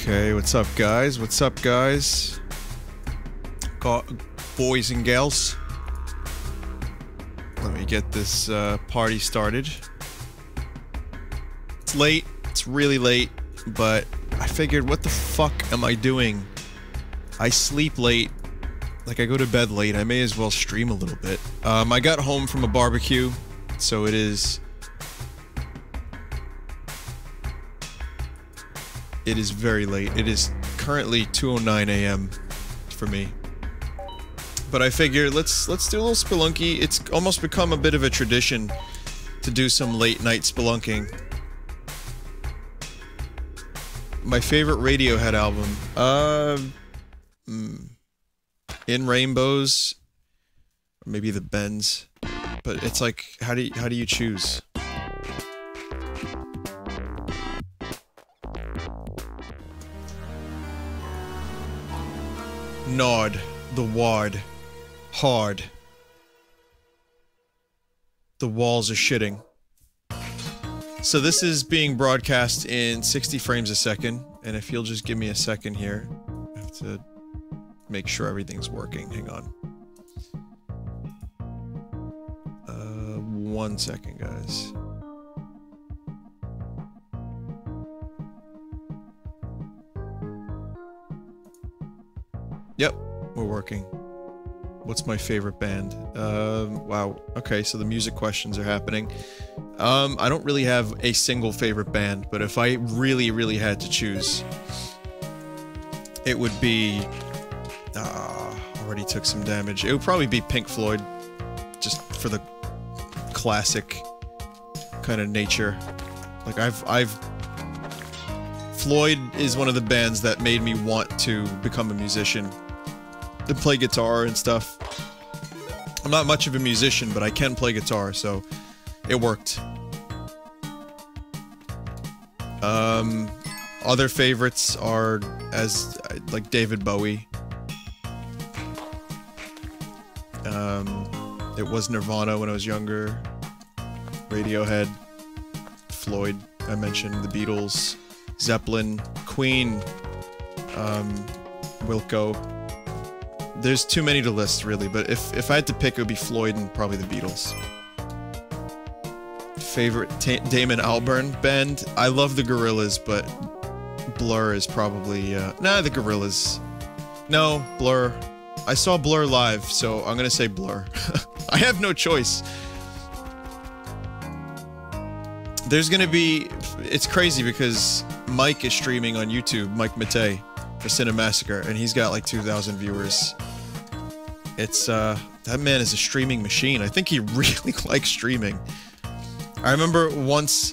Okay, what's up, guys? What's up, guys? Boys and gals. Let me get this party started. It's late. It's really late, but I figured, what the fuck am I doing? I sleep late. Like, I go to bed late. I may as well stream a little bit. I got home from a barbecue, so it is... It is very late. It is currently 2:09 a.m. for me. But I figured, let's do a little spelunky. It's almost become a bit of a tradition to do some late night spelunking. My favorite Radiohead album, In Rainbows, or maybe The Bends. But it's like, how do you choose? Nod, the ward, hard. The walls are shitting. So this is being broadcast in 60 frames a second, and if you'll just give me a second here, I have to make sure everything's working. Hang on. 1 second, guys. Yep, we're working. What's my favorite band? Wow. Okay, so the music questions are happening. I don't really have a single favorite band, but if I really had to choose, it would be... already took some damage. It would probably be Pink Floyd, just for the classic kind of nature. Like, Floyd is one of the bands that made me want to become a musician. To play guitar and stuff. I'm not much of a musician, but I can play guitar, so it worked. Other favorites are like David Bowie. It was Nirvana when I was younger. Radiohead, Floyd, I mentioned, the Beatles, Zeppelin, Queen, Wilco. There's too many to list, really, but if I had to pick, it would be Floyd and probably the Beatles. Favorite Damon Albarn band? I love the Gorillaz, but Blur is probably, nah, the Gorillaz. No, Blur. I saw Blur live, so I'm gonna say Blur. I have no choice. There's gonna be... It's crazy because Mike is streaming on YouTube, Mike Matei, for Cinemassacre, and he's got like 2,000 viewers. It's, that man is a streaming machine. I think he really likes streaming. I remember once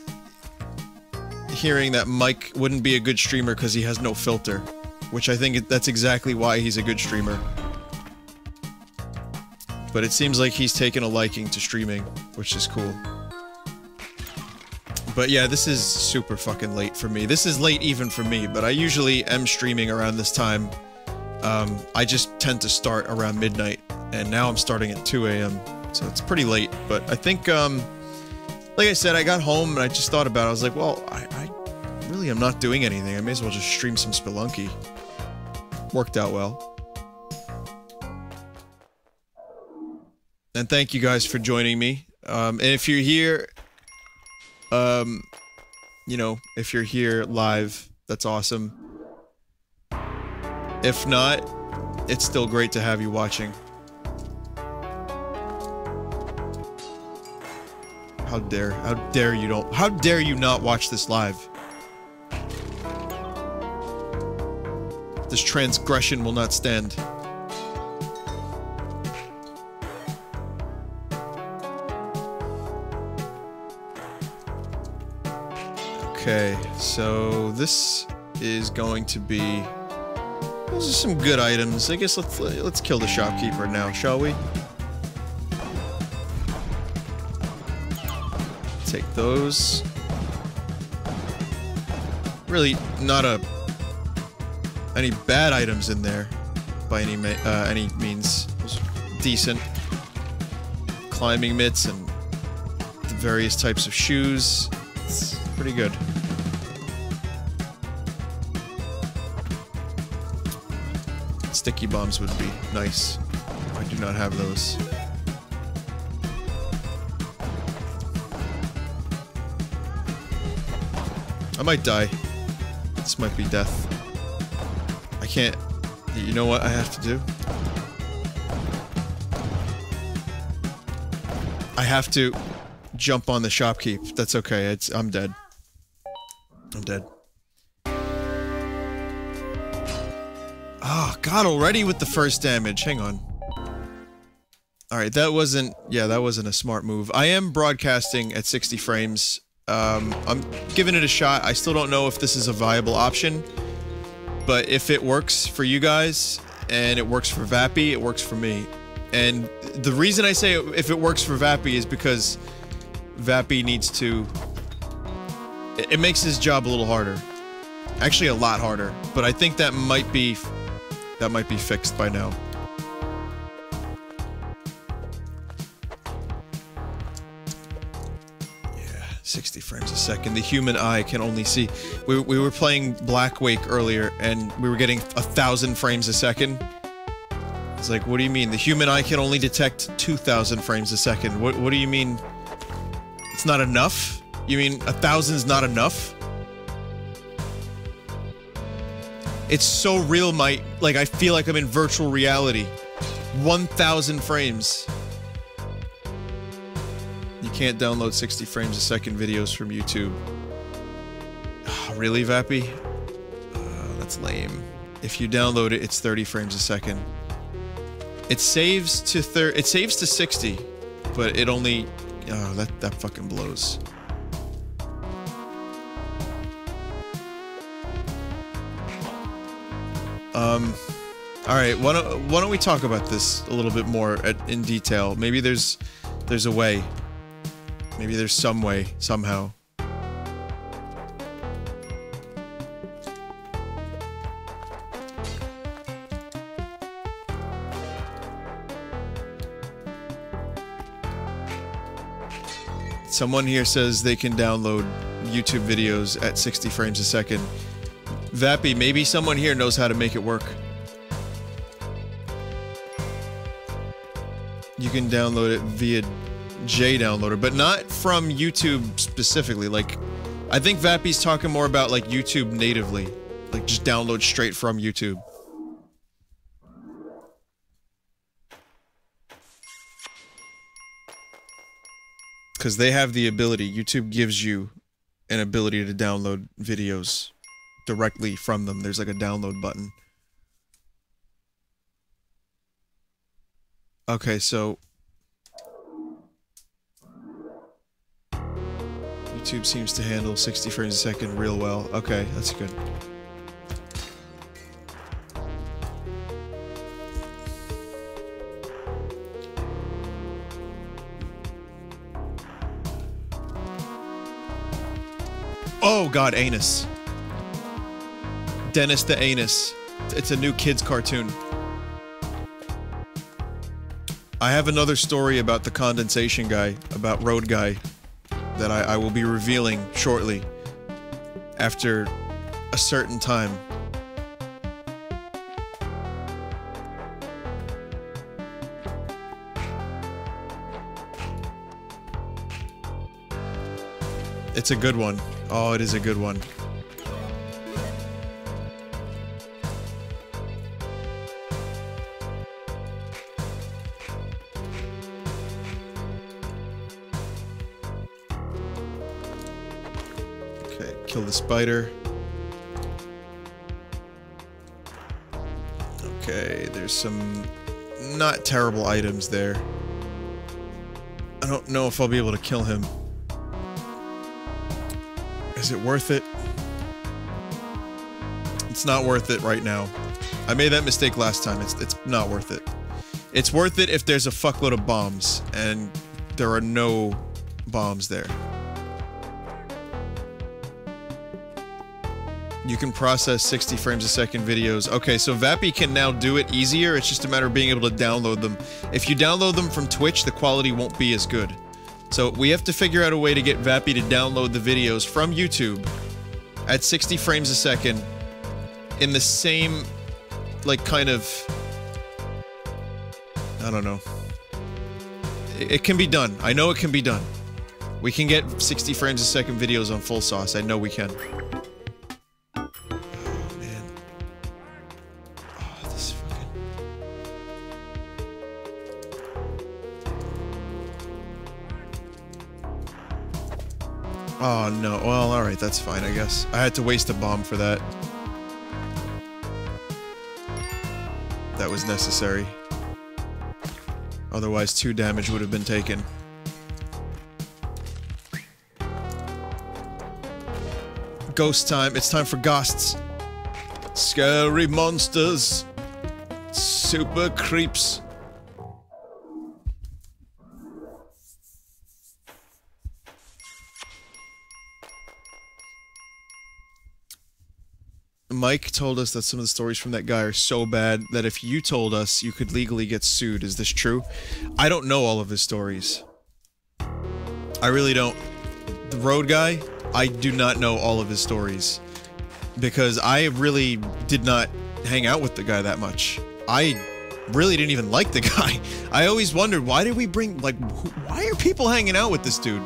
hearing that Mike wouldn't be a good streamer because he has no filter, which I think that's exactly why he's a good streamer. But it seems like he's taken a liking to streaming, which is cool. But yeah, this is super fucking late for me. This is late even for me, but I usually am streaming around this time. I just tend to start around midnight, and now I'm starting at 2 a.m. So it's pretty late, but I think, like I said, I got home and I just thought about it. I was like, well, I really am not doing anything. I may as well just stream some Spelunky. Worked out well. And thank you guys for joining me. And if you're here, you know, if you're here live, that's awesome. If not, it's still great to have you watching. How dare you not watch this live? This transgression will not stand. Okay, so this is going to be... Those are some good items. I guess let's kill the shopkeeper now, shall we? Take those. Really not any bad items in there by any means. It was decent. Climbing mitts and the various types of shoes. It's pretty good. Sticky bombs would be nice. I do not have those. I might die. This might be death. I can't... You know what I have to do? I have to jump on the shopkeep. That's okay. I'm dead. I'm dead. Oh, God, already with the first damage. Hang on. Alright, that wasn't... Yeah, that wasn't a smart move. I am broadcasting at 60 frames. I'm giving it a shot. I still don't know if this is a viable option. But if it works for you guys, and it works for Vappy, it works for me. And the reason I say if it works for Vappy is because Vappy needs to... It makes his job a little harder. Actually, a lot harder. But I think that might be fixed by now. Yeah, 60 frames a second. The human eye can only see... We were playing Black Wake earlier, and we were getting 1,000 frames a second. It's like, what do you mean? The human eye can only detect 2,000 frames a second. What do you mean? It's not enough? You mean 1,000's not enough? It's so real, like, I feel like I'm in virtual reality. 1,000 frames. You can't download 60 frames a second videos from YouTube. Oh, really, Vappy? That's lame. If you download it, it's 30 frames a second. It saves to 60, but it only... Oh, that fucking blows. Alright, why don't we talk about this a little bit more in detail? Maybe there's a way. Maybe there's some way, somehow. Someone here says they can download YouTube videos at 60 frames a second. Vappy, maybe someone here knows how to make it work. You can download it via JDownloader, but not from YouTube specifically. Like, I think Vappy's talking more about, like, YouTube natively. Like, just download straight from YouTube. Because they have the ability, YouTube gives you an ability to download videos directly from them. There's like a download button. Okay, so... YouTube seems to handle 60 frames a second real well. Okay, that's good. Oh god, Anus. Dennis the Anus. It's a new kids cartoon. I have another story about the condensation guy, about Road Guy, that I will be revealing shortly, after a certain time. It's a good one. Oh, it is a good one. Okay, kill the spider. Okay, there's some not terrible items there. I don't know if I'll be able to kill him. Is it worth it? It's not worth it right now. I made that mistake last time. It's not worth it. It's worth it if there's a fuckload of bombs, and there are no bombs there. You can process 60 frames a second videos. Okay, so Vappy can now do it easier. It's just a matter of being able to download them. If you download them from Twitch, the quality won't be as good. So we have to figure out a way to get Vappy to download the videos from YouTube at 60 frames a second in the same like, kind of... I don't know. It can be done. I know it can be done. We can get 60 frames a second videos on full sauce. I know we can. Oh, man. Oh, this fucking... Oh, no. Well, alright, that's fine, I guess. I had to waste a bomb for that. That was necessary. Otherwise, 2 damage would have been taken. Ghost time. It's time for ghosts. Scary monsters. Super creeps. Mike told us that some of the stories from that guy are so bad that if you told us, you could legally get sued. Is this true? I don't know all of his stories. I really don't. The road guy, I do not know all of his stories. Because I really did not hang out with the guy that much. I really didn't even like the guy. I always wondered, why did we bring, like, why are people hanging out with this dude?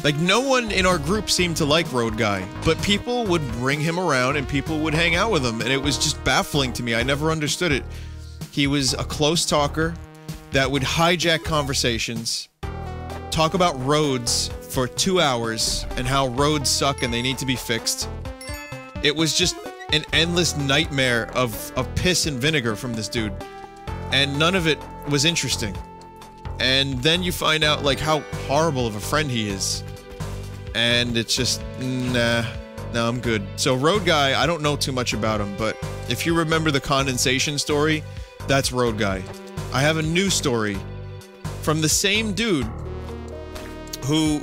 Like, no one in our group seemed to like Road Guy, but people would bring him around and people would hang out with him, and it was just baffling to me. I never understood it. He was a close talker that would hijack conversations, talk about roads for 2 hours, and how roads suck and they need to be fixed. It was just an endless nightmare of piss and vinegar from this dude, and none of it was interesting. And then you find out, like, how horrible of a friend he is. And it's just, nah, I'm good. So, Road Guy, I don't know too much about him, but if you remember the condensation story, that's Road Guy. I have a new story from the same dude who...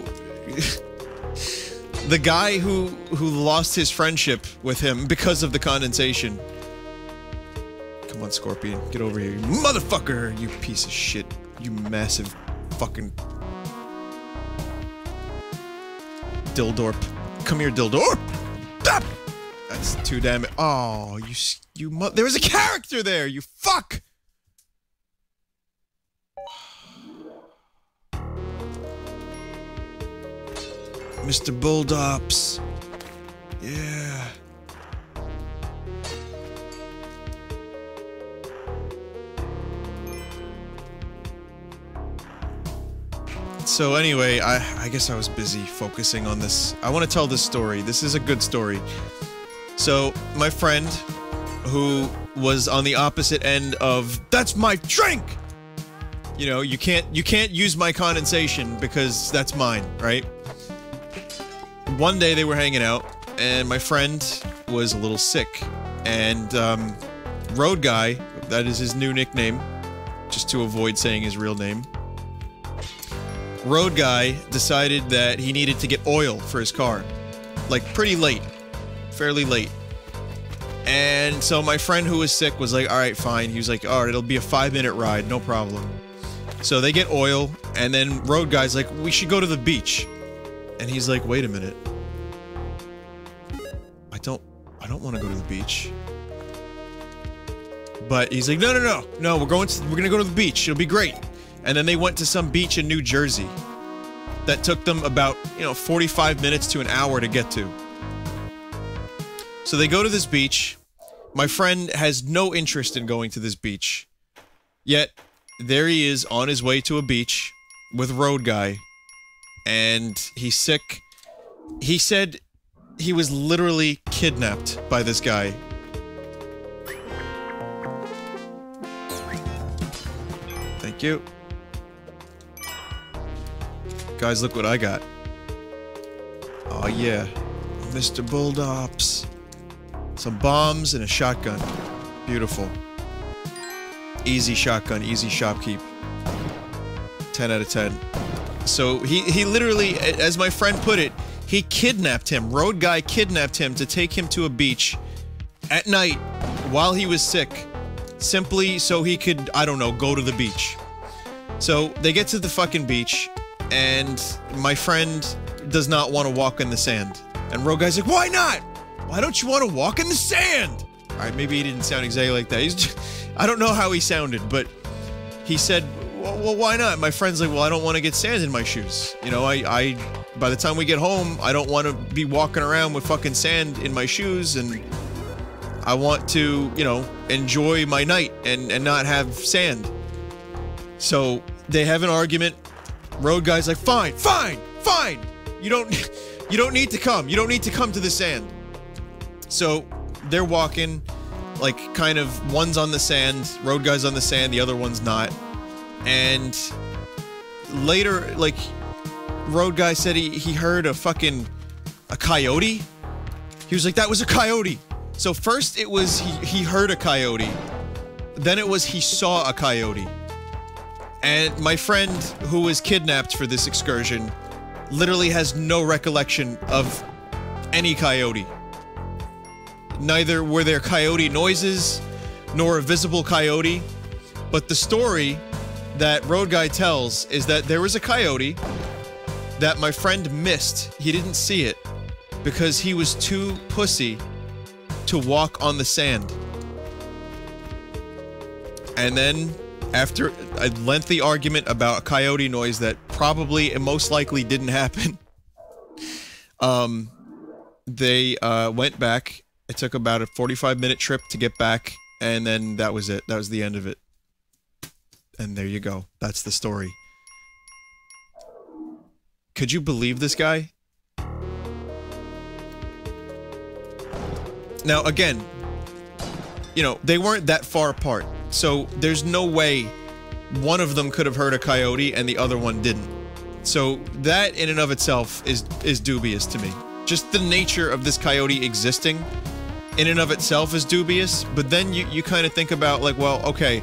the guy who lost his friendship with him because of the condensation. Come on, Scorpion, get over here, you motherfucker, you piece of shit. You massive fucking Dildorp. Come here, Dildorp! Ah! That's 2 damage. Oh, there was a character there, you fuck! Mr. Bulldops. Yeah. So anyway, I guess I was busy focusing on this. I want to tell this story. This is a good story. So, my friend, who was on the opposite end of, that's my drink! You know, you can't use my condensation because that's mine, right? One day they were hanging out, and my friend was a little sick. And, Road Guy, that is his new nickname, just to avoid saying his real name. Road Guy decided that he needed to get oil for his car. Like, pretty late. Fairly late. And so my friend who was sick was like, alright, fine. He was like, alright, it'll be a 5-minute ride, no problem. So they get oil, and then Road Guy's like, we should go to the beach. And he's like, wait a minute. I don't want to go to the beach. But he's like, no, we're gonna go to the beach, it'll be great. And then they went to some beach in New Jersey that took them about, 45 minutes to an hour to get to. So they go to this beach. My friend has no interest in going to this beach. Yet, there he is on his way to a beach with Road Guy. And he's sick. He said he was literally kidnapped by this guy. Thank you. Guys, look what I got. Oh yeah, Mr. Bulldops. Some bombs and a shotgun. Beautiful. Easy shotgun, easy shopkeep. 10 out of 10. So he literally, as my friend put it, he kidnapped him. Road Guy kidnapped him to take him to a beach at night while he was sick. Simply so he could, I don't know, go to the beach. So they get to the fucking beach, and my friend does not want to walk in the sand. And Road Guy's like, why not? Why don't you want to walk in the sand? Alright, maybe he didn't sound exactly like that. He's just, I don't know how he sounded, but he said, well, why not? My friend's like, well, I don't want to get sand in my shoes. You know, by the time we get home, I don't want to be walking around with fucking sand in my shoes, and I want to, you know, enjoy my night and not have sand. So, they have an argument. Road guy's like, fine, fine, fine! You don't need to come. You don't need to come to the sand. So, they're walking, like, kind of, one's on the sand, road guy's on the sand, the other one's not. And later, like, road guy said he heard a coyote. He was like, that was a coyote. So first it was he heard a coyote. Then it was he saw a coyote. And my friend, who was kidnapped for this excursion, literally has no recollection of any coyote. Neither were there coyote noises, nor a visible coyote, but the story that Road Guy tells is that there was a coyote that my friend missed. He didn't see it because he was too pussy to walk on the sand. And then, after a lengthy argument about a coyote noise that probably and most likely didn't happen, they went back. It took about a 45-minute trip to get back, and then that was it. That was the end of it. And there you go. That's the story. Could you believe this guy? Now, again, you know, they weren't that far apart, so there's no way one of them could have heard a coyote and the other one didn't. So that in and of itself is dubious to me. Just the nature of this coyote existing in and of itself is dubious, but then you kind of think about, like, well, okay,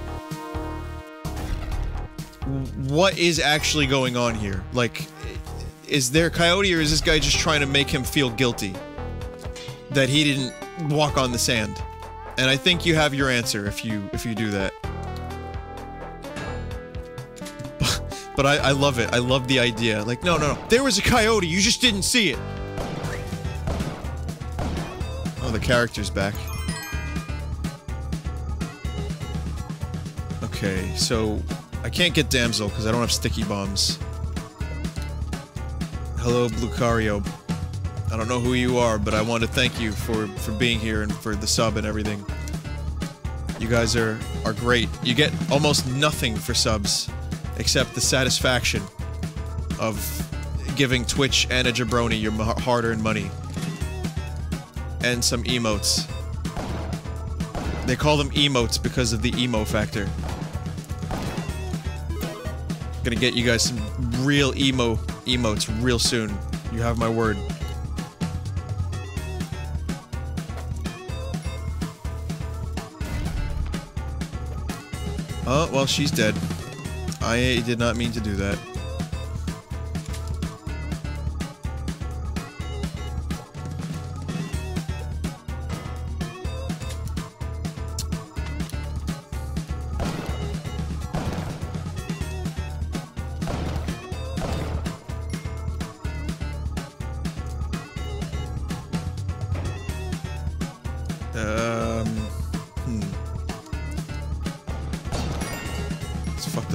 what is actually going on here? Like, is there a coyote, or is this guy just trying to make him feel guilty that he didn't walk on the sand? And I think you have your answer if you do that. But I love it. I love the idea. Like, no, there was a coyote, you just didn't see it. Oh, the character's back. Okay, so I can't get Damsel because I don't have sticky bombs. Hello, Blucario. I don't know who you are, but I want to thank you for being here and for the sub and everything. You guys are great. You get almost nothing for subs, except the satisfaction of giving Twitch and a jabroni your hard-earned money. And some emotes. They call them emotes because of the emo factor. Gonna get you guys some real emotes real soon. You have my word. Oh, well, she's dead. I did not mean to do that.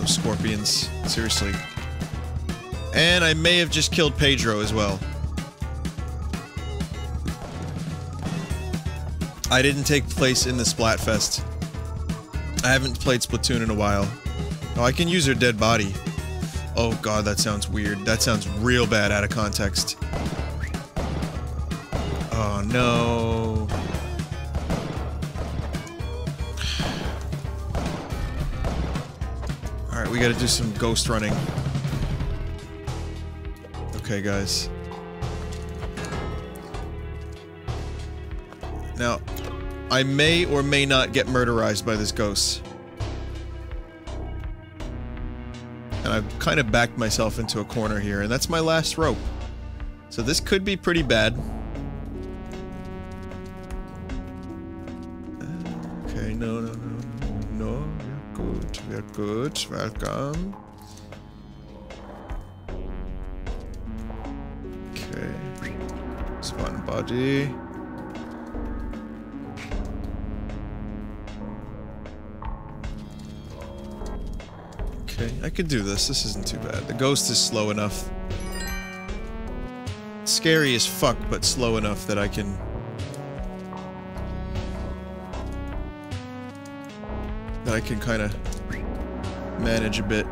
Scorpions. Seriously. And I may have just killed Pedro as well. I didn't take place in the Splatfest. I haven't played Splatoon in a while. Oh, I can use her dead body. Oh god, that sounds weird. That sounds real bad out of context. Oh no. Alright, we gotta do some ghost running. Okay, guys. Now, I may or may not get murderized by this ghost. And I've kind of backed myself into a corner here, and that's my last rope. So this could be pretty bad. Okay, no. We're good. Welcome. Okay. Spawn body. Okay, I could do this. This isn't too bad. The ghost is slow enough. Scary as fuck, but slow enough that I can... kind of manage a bit.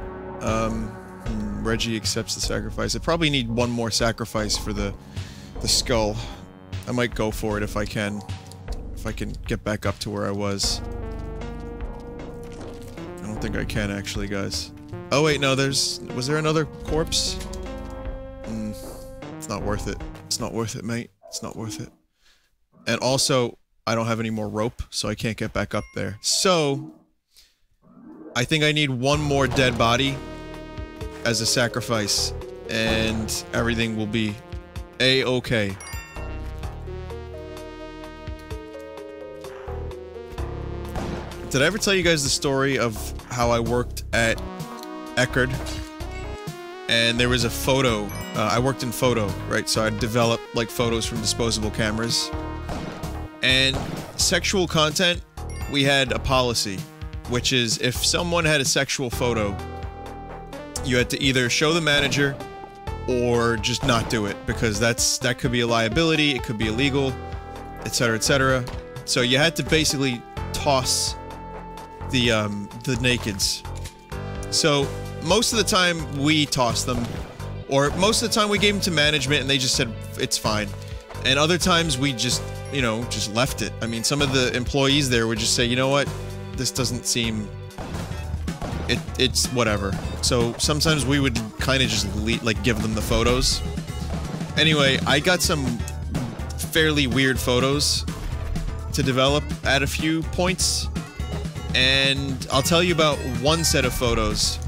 Reggie accepts the sacrifice. I probably need one more sacrifice for the skull. I might go for it if I can. If I can get back up to where I was. I don't think I can, actually, guys. Oh wait, no, was there another corpse? It's not worth it. It's not worth it, mate. It's not worth it. And also, I don't have any more rope, so I can't get back up there. So... I think I need one more dead body as a sacrifice, and everything will be a-okay. Did I ever tell you guys the story of how I worked at Eckerd? And there was a photo, I worked in photo, right? So I developed, like, photos from disposable cameras. And sexual content, we had a policy. Which is, if someone had a sexual photo, you had to either show the manager or just not do it, because that could be a liability, it could be illegal, etc., etc. So you had to basically toss the nakeds. So most of the time we tossed them, or most of the time we gave them to management and they just said it's fine. And other times we just, you know, just left it. I mean, some of the employees there would just say, you know what? This doesn't seem... It's whatever. So sometimes we would kind of just give them the photos. Anyway, I got some fairly weird photos to develop at a few points. And I'll tell you about one set of photos.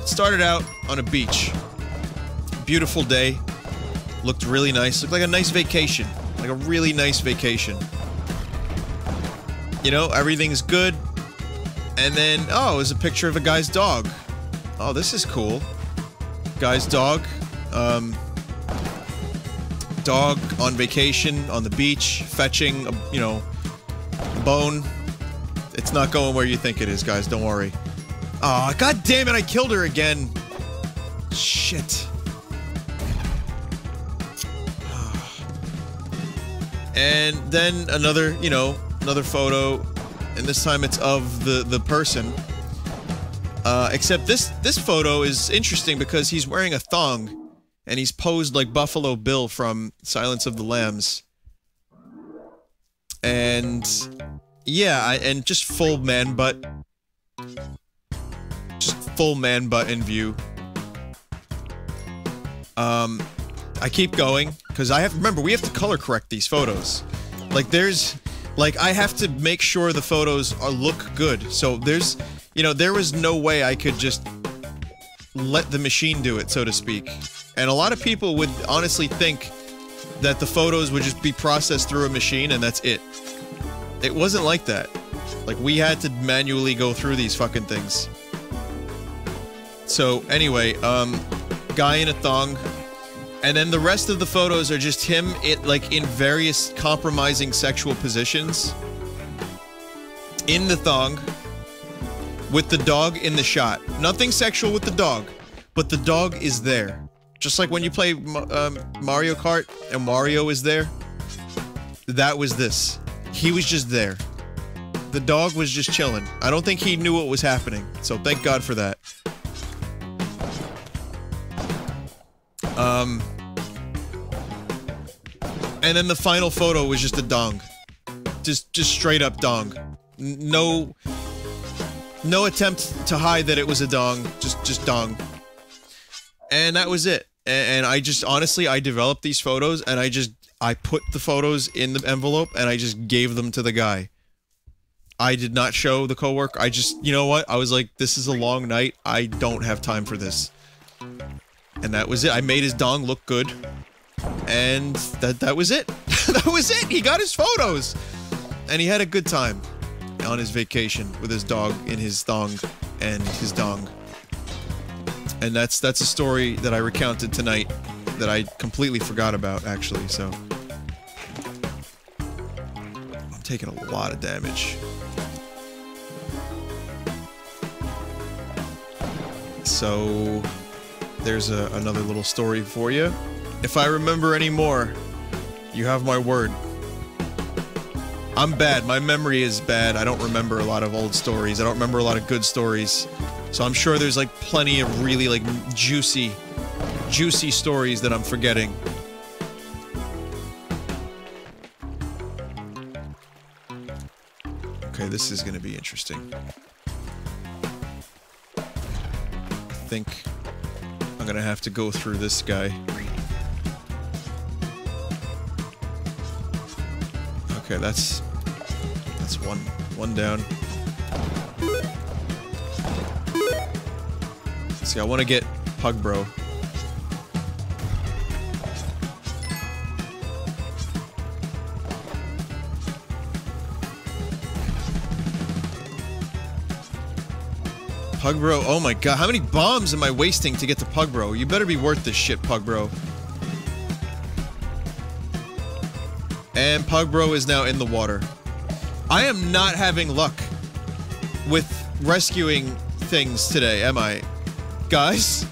It started out on a beach. Beautiful day. Looked really nice. Looked like a nice vacation. Like a really nice vacation. You know, everything's good. And then, oh, it was a picture of a guy's dog. Oh, this is cool. Guy's dog. Dog on vacation, on the beach, fetching, you know, a bone. It's not going where you think it is, guys, don't worry. Aw, god damn it, I killed her again. Shit. And then another, you know, another photo. And this time it's of the person. Except this photo is interesting because he's wearing a thong. And he's posed like Buffalo Bill from Silence of the Lambs. And... yeah, and just full man butt. Just full man butt in view. I keep going, because I have... remember, we have to color correct these photos. Like, there's... like, I have to make sure the photos look good. So there's, you know, there was no way I could just let the machine do it, so to speak. And a lot of people would honestly think that the photos would just be processed through a machine and that's it. It wasn't like that. Like, we had to manually go through these fucking things. So, anyway, guy in a thong. And then the rest of the photos are just him, like, in various compromising sexual positions. In the thong. With the dog in the shot. Nothing sexual with the dog. But the dog is there. Just like when you play Mario Kart and Mario is there. That was this. He was just there. The dog was just chilling. I don't think he knew what was happening. So thank God for that. And then the final photo was just a dong. Just straight up dong. No attempt to hide that it was a dong. Just dong. And that was it. And I just, honestly, I developed these photos and I put the photos in the envelope and I just gave them to the guy. I did not show the coworker. I just, you know what? I was like, this is a long night. I don't have time for this. And that was it. I made his dong look good. And that was it. That was it. He got his photos. And he had a good time on his vacation with his dog in his thong and his dong. And that's a story that I recounted tonight that I completely forgot about, actually, so. I'm taking a lot of damage. So there's another little story for you. If I remember any more, you have my word. I'm bad. My memory is bad. I don't remember a lot of old stories. I don't remember a lot of good stories. So I'm sure there's like plenty of really like juicy stories that I'm forgetting. Okay, this is gonna be interesting. I think I'm gonna have to go through this guy. Okay, that's one down. See, I want to get Pug Bro. Pug Bro, oh my god, how many bombs am I wasting to get to Pug Bro? You better be worth this shit, Pug Bro. And Pug Bro is now in the water. I am not having luck with rescuing things today, am I? Guys?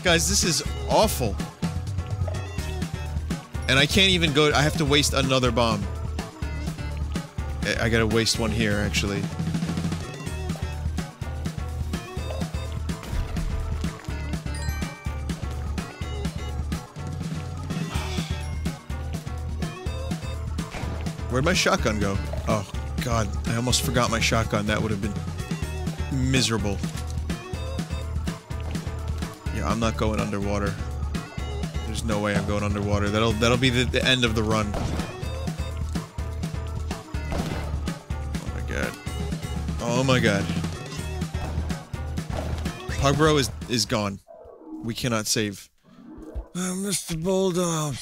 Guys, this is awful. And I can't even go- I have to waste another bomb. I gotta waste one here, actually. Where'd my shotgun go? Oh, God. I almost forgot my shotgun. That would have been miserable. Yeah, I'm not going underwater. There's no way I'm going underwater. That'll be the end of the run. Oh my god. Oh my god. Pug Bro is gone. We cannot save. Mr. Bulldog.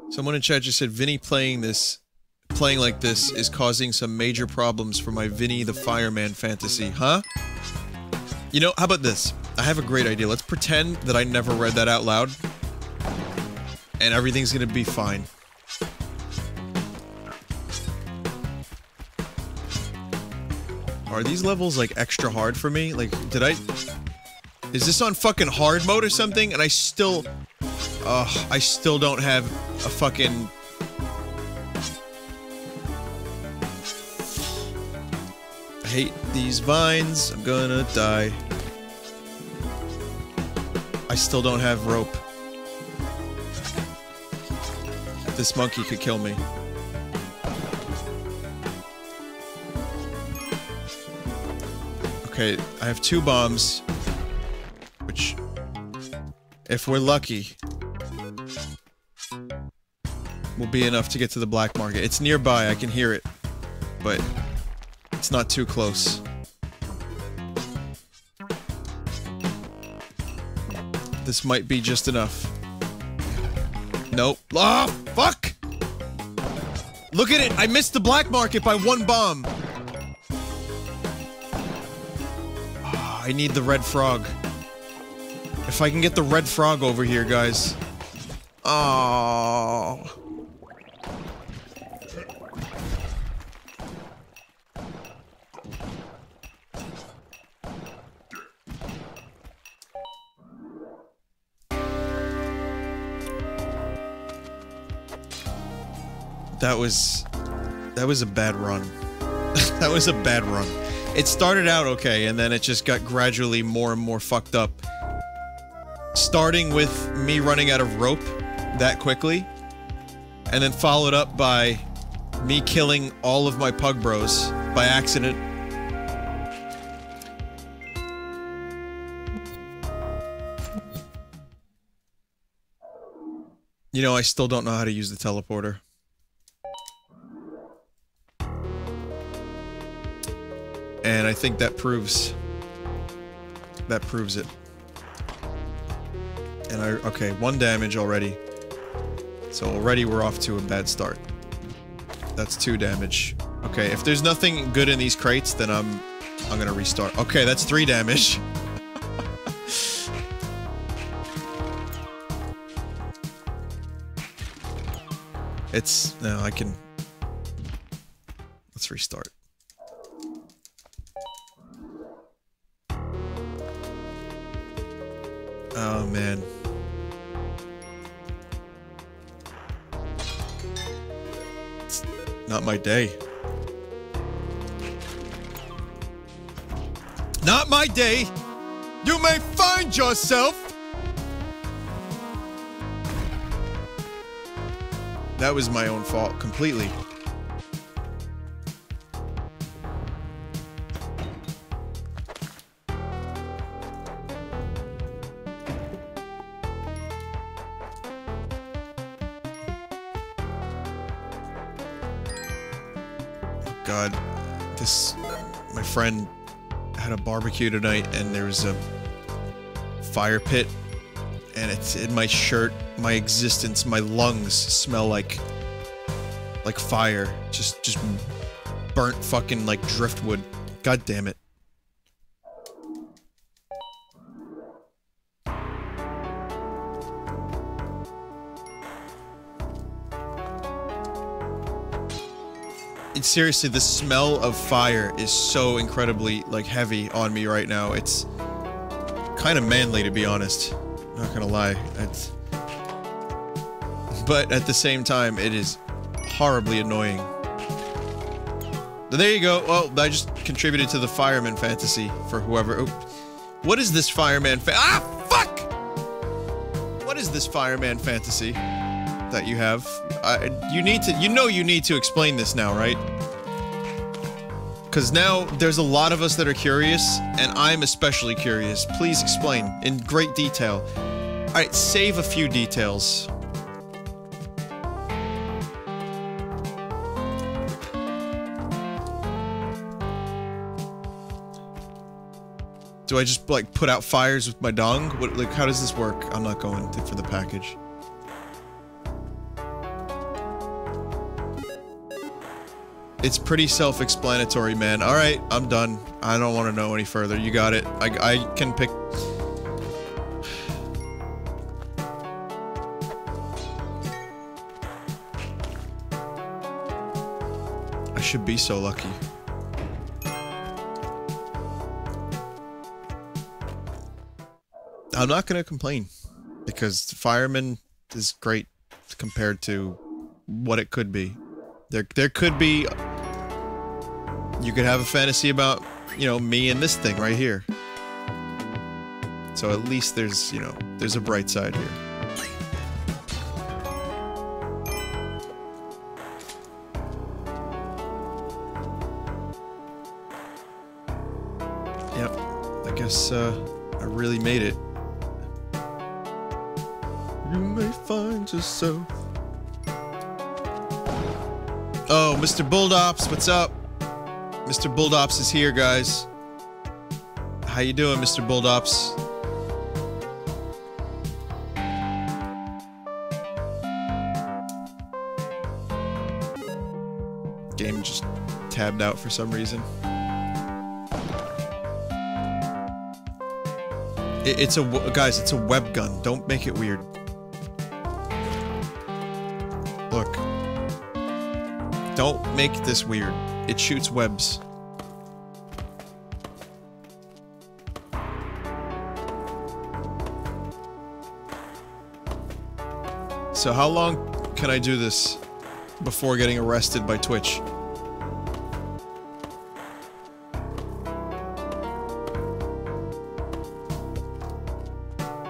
Someone in chat just said, Vinny playing like this is causing some major problems for my Vinny the Fireman fantasy. Huh? You know, how about this? I have a great idea. Let's pretend that I never read that out loud. And everything's gonna be fine. Are these levels, like, extra hard for me? Like, is this on fucking hard mode or something? And I still don't have a fucking... I hate these vines. I'm gonna die. I still don't have rope. This monkey could kill me. Okay, I have 2 bombs. Which... if we're lucky... will be enough to get to the black market. It's nearby, I can hear it. But... it's not too close. This might be just enough. Nope. Ah, fuck! Look at it! I missed the black market by 1 bomb! Oh, I need the red frog. If I can get the red frog over here, guys. Oh. That was a bad run. That was a bad run. It started out okay, and then it just got gradually more and more fucked up. Starting with me running out of rope that quickly, and then followed up by me killing all of my pug bros by accident. You know, I still don't know how to use the teleporter. And I think that proves it. And okay, 1 damage already. So already we're off to a bad start. That's 2 damage. Okay, if there's nothing good in these crates, then I'm gonna restart. Okay, that's 3 damage. It's... No, I can... Let's restart. Oh, man. It's not my day. Not my day! You may find yourself! That was my own fault, completely. God, my friend had a barbecue tonight and there was a fire pit and it's in my shirt, my existence, my lungs smell like fire. Just burnt fucking like driftwood. God damn it. Seriously, the smell of fire is so incredibly, like, heavy on me right now. It's kind of manly, to be honest. Not gonna lie. But at the same time, it is horribly annoying. But there you go. Well, I just contributed to the fireman fantasy for whoever... Oh, what is this fireman Ah, fuck! What is this fireman fantasy that you have? You need to explain this now, right? Because now there's a lot of us that are curious, and I'm especially curious. Please explain in great detail. Alright, save a few details. Do I just, like, put out fires with my dong? What, like, how does this work? I'm not going for the package. It's pretty self-explanatory, man. Alright, I'm done. I don't want to know any further. You got it. I can pick... I should be so lucky. I'm not gonna complain. Because fireman is great compared to what it could be. There could be... You could have a fantasy about, you know, me and this thing right here. So at least there's, you know, there's a bright side here. Yep. I guess, I really made it. You may find yourself... Oh, Mr. Bulldops, what's up? Mr. Bulldops is here, guys. How you doing, Mr. Bulldops? Game just tabbed out for some reason. Guys, it's a web gun. Don't make it weird. Look. Don't make this weird. It shoots webs. So how long can I do this before getting arrested by Twitch?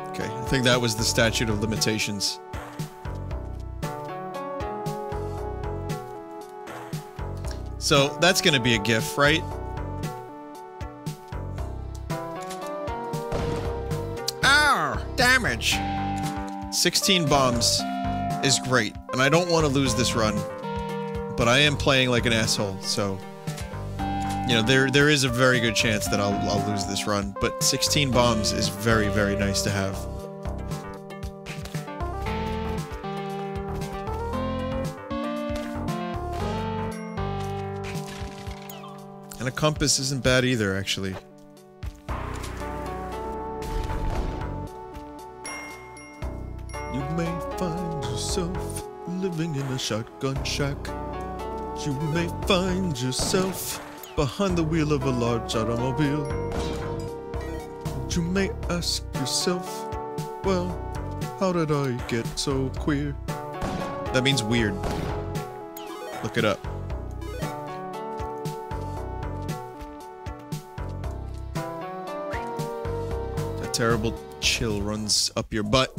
Okay, I think that was the statute of limitations. So, that's gonna be a GIF, right? Ow! Damage! 16 bombs is great, and I don't want to lose this run. But I am playing like an asshole, so... You know, there is a very good chance that I'll lose this run, but 16 bombs is very, very nice to have. And a compass isn't bad either, actually. You may find yourself living living in a shotgun shack. You may find yourself behind the wheel of a large automobile. You may ask yourself, well, how did I get so queer? That means weird. Look it up. A terrible chill runs up your butt.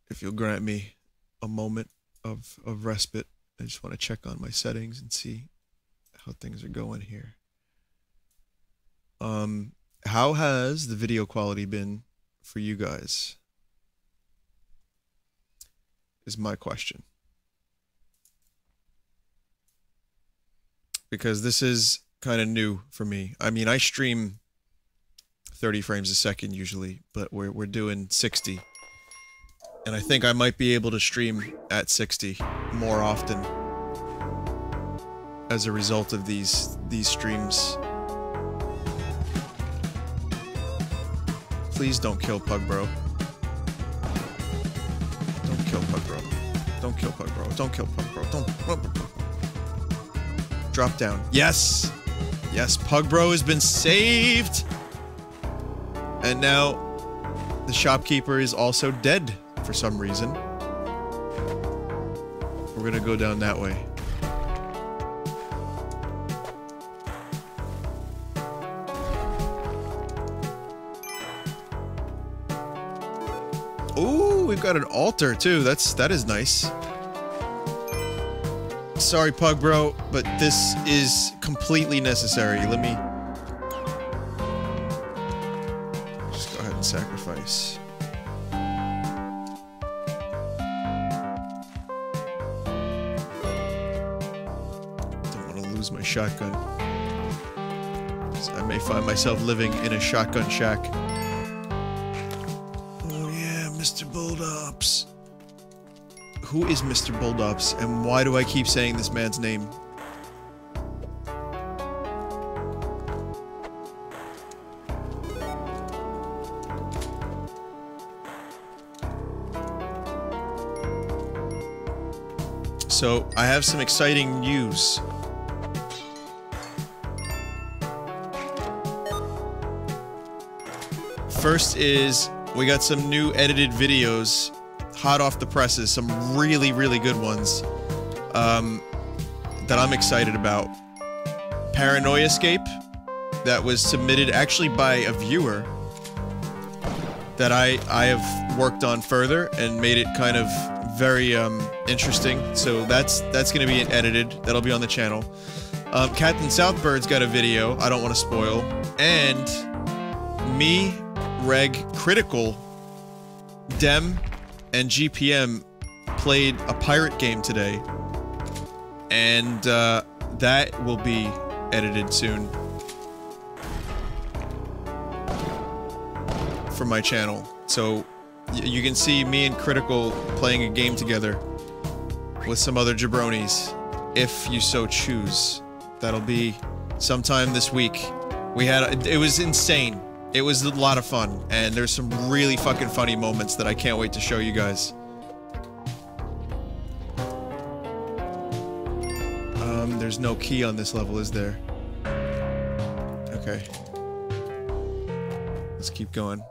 If you'll grant me a moment of respite, I just want to check on my settings and see how things are going here. How has the video quality been for you guys? Is my question. Because this is kind of new for me. I mean, I stream 30 frames a second usually, but we're doing 60. And I think I might be able to stream at 60 more often as a result of these streams. Please don't kill Pug Bro. Don't kill Pug Bro. Don't kill Pug Bro. Don't kill Pug Bro. Don't. Drop down. Yes! Yes, Pug Bro has been saved! And now the shopkeeper is also dead for some reason. We're gonna go down that way. Ooh, we've got an altar too. That is nice. Sorry, Pug Bro, but this is completely necessary. Let me just go ahead and sacrifice. Don't want to lose my shotgun. So I may find myself living in a shotgun shack. Mr. Bulldops. Who is Mr. Bulldops, and why do I keep saying this man's name? So, I have some exciting news. First is, we got some new edited videos, hot off the presses, some really, really good ones, that I'm excited about. Paranoiascape, that was submitted actually by a viewer, that I have worked on further and made it kind of very, interesting. So that's gonna be edited, that'll be on the channel. Captain Southbird's got a video, I don't want to spoil, and me, Reg, Critical, Dem, and GPM played a pirate game today, and that will be edited soon for my channel. So you can see me and Critical playing a game together with some other jabronis, if you so choose. That'll be sometime this week. It was insane. It was a lot of fun, and there's some really fucking funny moments that I can't wait to show you guys. There's no key on this level, is there? Okay. Let's keep going.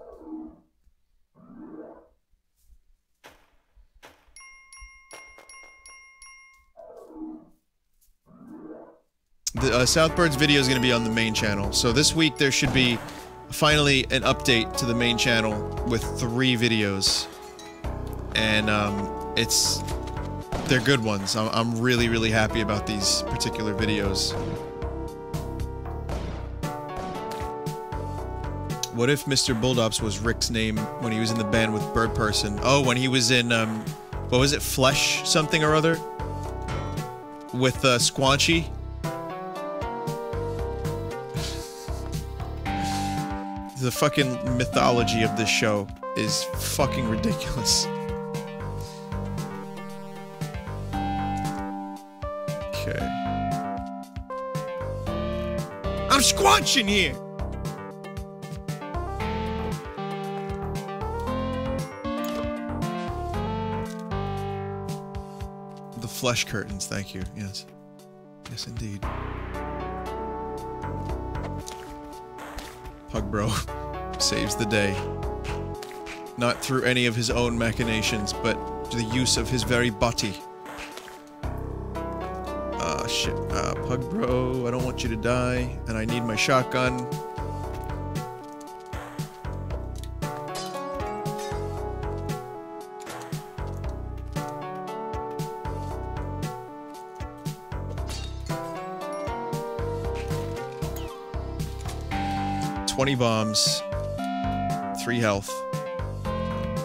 The Southbird's video is going to be on the main channel, so this week there should be finally an update to the main channel with 3 videos, and they're good ones. I'm really, really happy about these particular videos. What if Mr. Bulldops was Rick's name when he was in the band with Bird Person? Oh, when he was in, what was it, Flesh something or other? With, Squanchy? The fucking mythology of this show is fucking ridiculous. Okay. I'm squanching here! The flesh curtains, thank you. Yes. Yes, indeed. Pug Bro saves the day. Not through any of his own machinations, but the use of his very body. Ah, shit. Pug Bro, I don't want you to die, and I need my shotgun. $20 bombs, 3 health.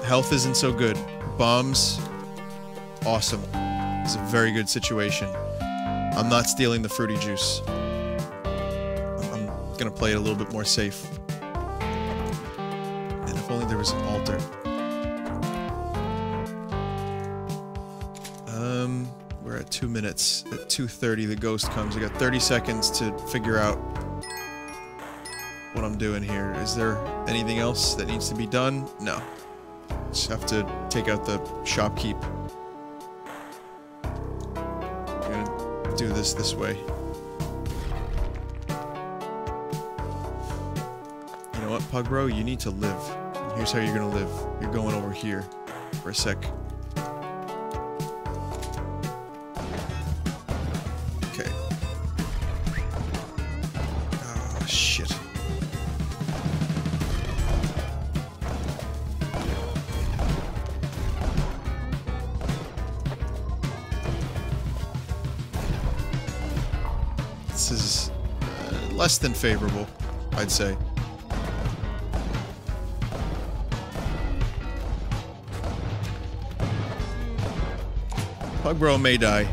Health isn't so good. Bombs, awesome. It's a very good situation. I'm not stealing the fruity juice. I'm gonna play it a little bit more safe. And if only there was an altar. We're at 2 minutes. At 2:30 the ghost comes. I got 30 seconds to figure out what I'm doing here. Is there anything else that needs to be done? No. Just have to take out the shopkeep. I'm gonna do this way. You know what, Pug Bro? You need to live. And here's how you're gonna live. You're going over here for a sec. Okay. Oh, shit. This is less than favorable, I'd say. Pug Bro may die.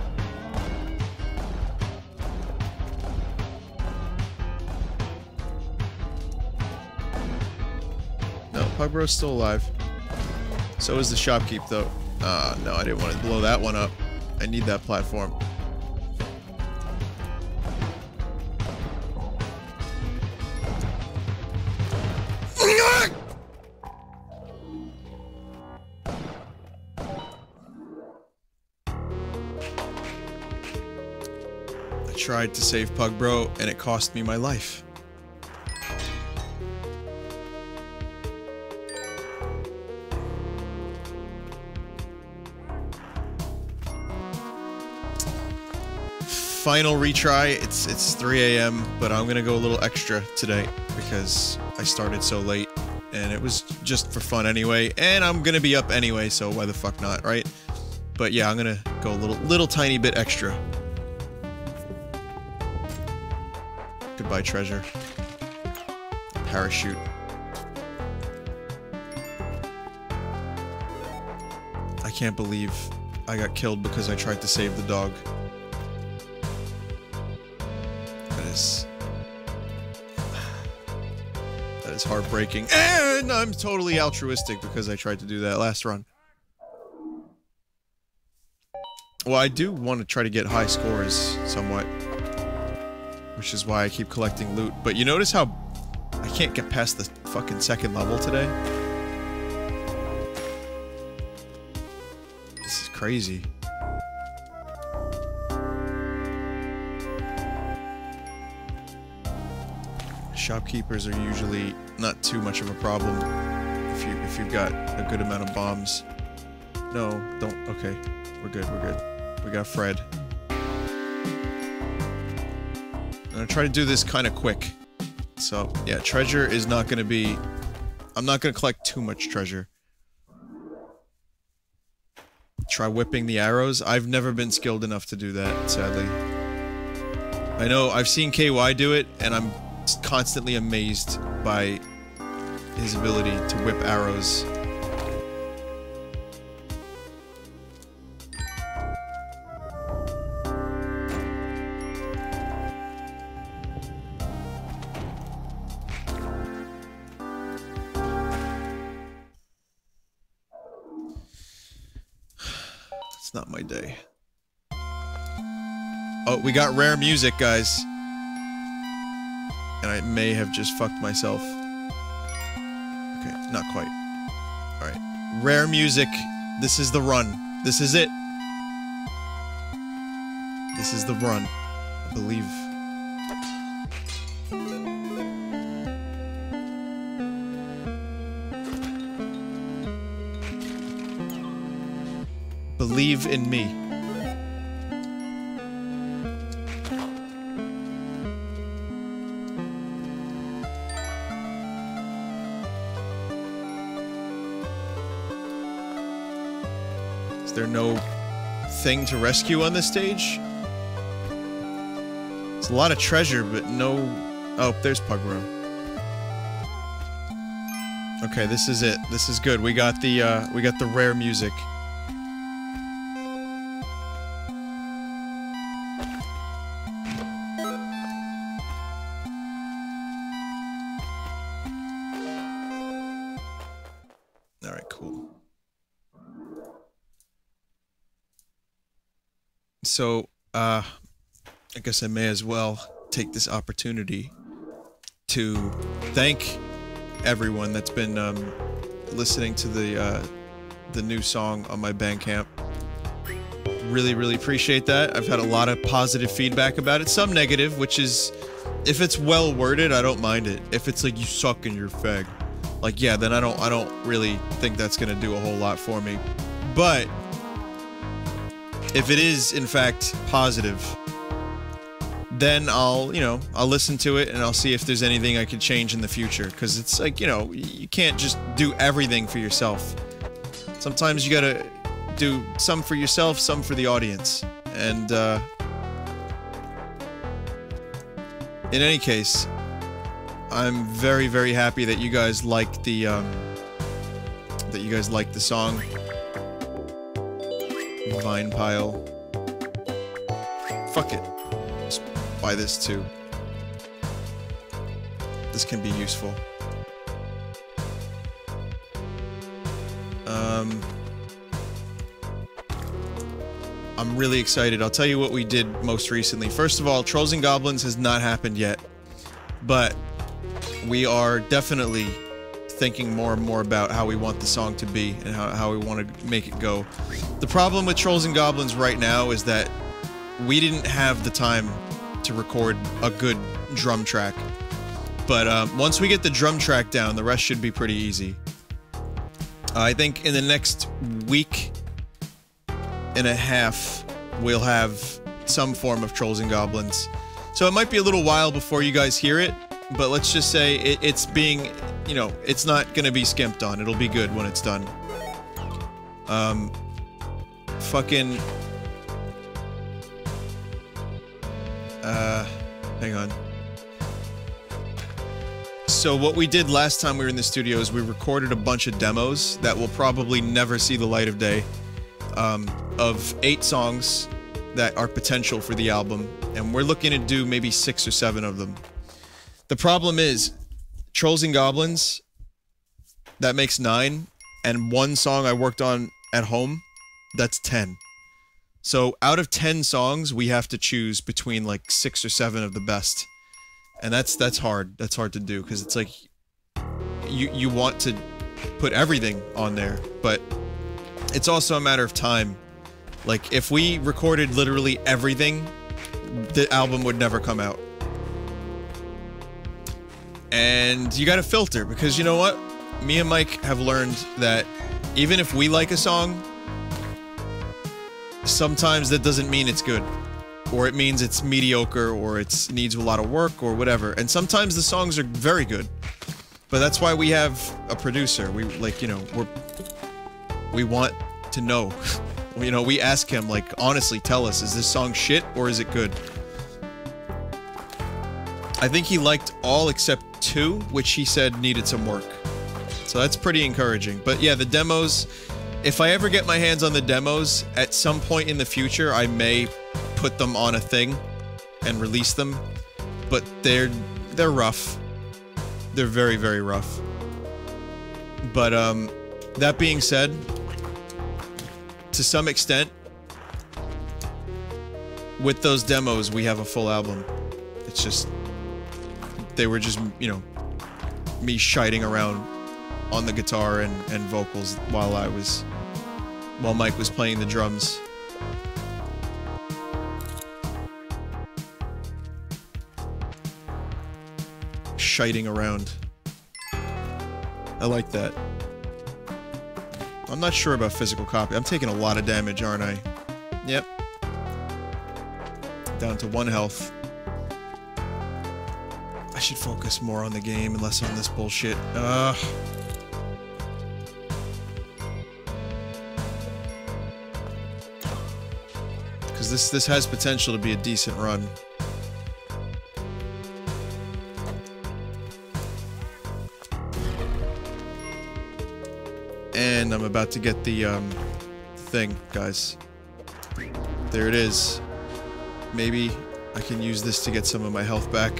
No, Pug Bro's still alive. So is the shopkeep, though. No, I didn't want to blow that one up. I need that platform. I tried to save Pug Bro, and it cost me my life. Final retry. It's 3 AM, but I'm gonna go a little extra today because I started so late, and it was just for fun anyway, and I'm gonna be up anyway, so why the fuck not, right? But yeah, I'm gonna go a little tiny bit extra. Goodbye, treasure. Parachute. I can't believe I got killed because I tried to save the dog. That is heartbreaking. And I'm totally altruistic because I tried to do that last run. Well, I do want to try to get high scores somewhat. Which is why I keep collecting loot. But you notice how I can't get past the fucking 2nd level today? This is crazy. Shopkeepers are usually not too much of a problem if you've got a good amount of bombs. No, don't. Okay, we're good. We got Fred. I'm gonna try to do this kind of quick. So yeah, treasure is not gonna be. I'm not gonna collect too much treasure. Try whipping the arrows. I've never been skilled enough to do that, sadly. I know I've seen KY do it, and I'm constantly amazed by his ability to whip arrows. It's not my day. Oh, we got rare music, guys. And I may have just fucked myself. Okay, not quite. Alright. Rare music. This is the run. This is it. This is the run, I believe. Believe in me. Is there no thing to rescue on this stage? It's a lot of treasure, but no... Oh, there's Pugro. Okay, this is it. This is good. We got the rare music. Alright, cool. So, I guess I may as well take this opportunity to thank everyone that's been listening to the new song on my Bandcamp. Really, really appreciate that. I've had a lot of positive feedback about it, some negative, which is, if it's well worded, I don't mind it. If it's like, you suck and you're fag, like, yeah, then I don't really think that's gonna do a whole lot for me. But if it is in fact positive, then I'll listen to it and I'll see if there's anything I could change in the future. Because it's like, you can't just do everything for yourself. Sometimes you gotta do some for yourself, some for the audience. And, in any case, I'm very, very happy that you guys liked the, song. Vine pile. Fuck it. Just buy this too. This can be useful. I'm really excited. I'll tell you what we did most recently. First of all, Trolls and Goblins has not happened yet, but we are definitely thinking more and more about how we want the song to be and how we want to make it go. The problem with Trolls and Goblins right now is that we didn't have the time to record a good drum track. But once we get the drum track down, the rest should be pretty easy. I think in the next week and a half, we'll have some form of Trolls and Goblins. So it might be a little while before you guys hear it, but let's just say it's being, it's not gonna be skimped on. It'll be good when it's done. Fucking... hang on. So what we did last time we were in the studio is we recorded a bunch of demos that will probably never see the light of day, of 8 songs that are potential for the album, and we're looking to do maybe 6 or 7 of them. The problem is, Trolls and Goblins, that makes 9, and 1 song I worked on at home, that's 10. So out of 10 songs, we have to choose between like 6 or 7 of the best. And that's hard. That's hard to do, because it's like, you want to put everything on there, but it's also a matter of time. Like, if we recorded literally everything, the album would never come out. And you gotta filter, because you know what? Me and Mike have learned that even if we like a song, sometimes that doesn't mean it's good. Or it means it's mediocre, or it needs a lot of work, or whatever. And sometimes the songs are very good. But that's why we have a producer. We, like, we want to know. We ask him, like, honestly, tell us, is this song shit, or is it good? I think he liked all except 2, which he said needed some work. So that's pretty encouraging. But yeah, the demos, if I ever get my hands on the demos, at some point in the future, I may put them on a thing and release them. But they're rough. They're very, very rough. But, that being said, to some extent, with those demos, we have a full album. It's just, they were just, me shiting around on the guitar and vocals while Mike was playing the drums. shiting around. I like that. I'm not sure about physical copy. I'm taking a lot of damage, aren't I? Yep. Down to 1 health. I should focus more on the game and less on this bullshit. Because this has potential to be a decent run. And I'm about to get the, thing, guys. There it is. Maybe I can use this to get some of my health back.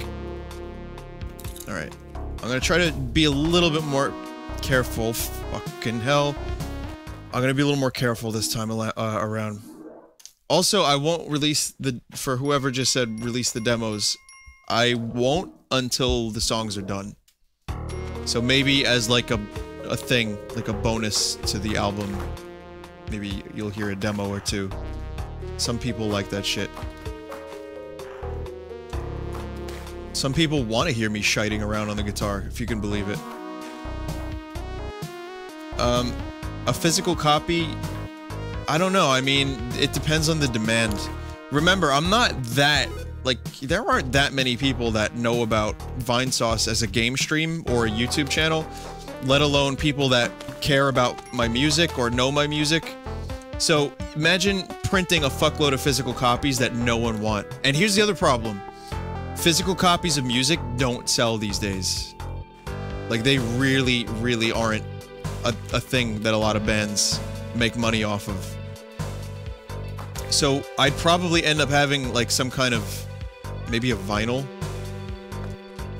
Alright. I'm gonna try to be a little bit more careful. Fucking hell. I'm gonna be a little more careful this time around. Also, I won't release the... For whoever just said release the demos, I won't until the songs are done. So maybe as like a thing, like a bonus to the album. Maybe you'll hear a demo or two. Some people like that shit. Some people want to hear me shiting around on the guitar, if you can believe it. A physical copy... I don't know, I mean, it depends on the demand. Remember, I'm not that... Like, there aren't that many people that know about Vinesauce as a game stream or a YouTube channel, let alone people that care about my music or know my music. So, imagine printing a fuckload of physical copies that no one want. And here's the other problem. Physical copies of music don't sell these days. Like, they really, really aren't a thing that a lot of bands make money off of. So, I'd probably end up having, like, some kind of... Maybe a vinyl?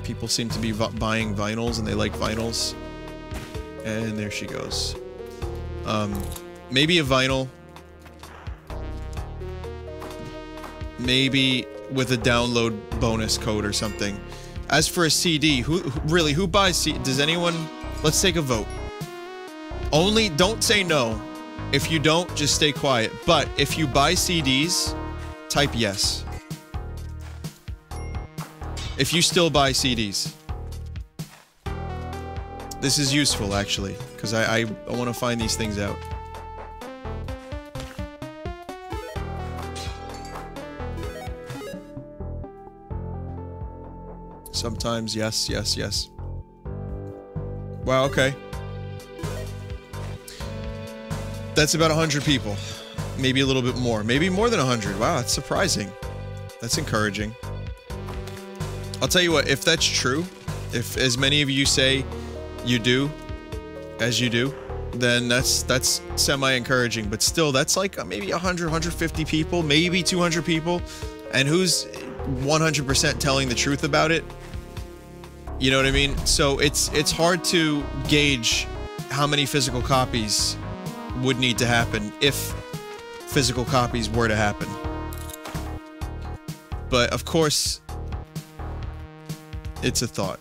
People seem to be buying vinyls, and they like vinyls. And there she goes. Maybe a vinyl. Maybe with a download bonus code or something. As for a CD, who buys CD? Does anyone... Let's take a vote. Only, don't say no. If you don't, just stay quiet. But if you buy CDs, type yes. If you still buy CDs. This is useful, actually, because I want to find these things out. Sometimes, yes, yes, yes. Wow, okay. That's about 100 people. Maybe a little bit more. Maybe more than 100. Wow, that's surprising. That's encouraging. I'll tell you what, if that's true, if as many of you say you do, as you do, then that's semi-encouraging. But still, that's like maybe 100, 150 people, maybe 200 people. And who's 100% telling the truth about it? You know what I mean? So it's hard to gauge how many physical copies would need to happen if physical copies were to happen. But of course, it's a thought.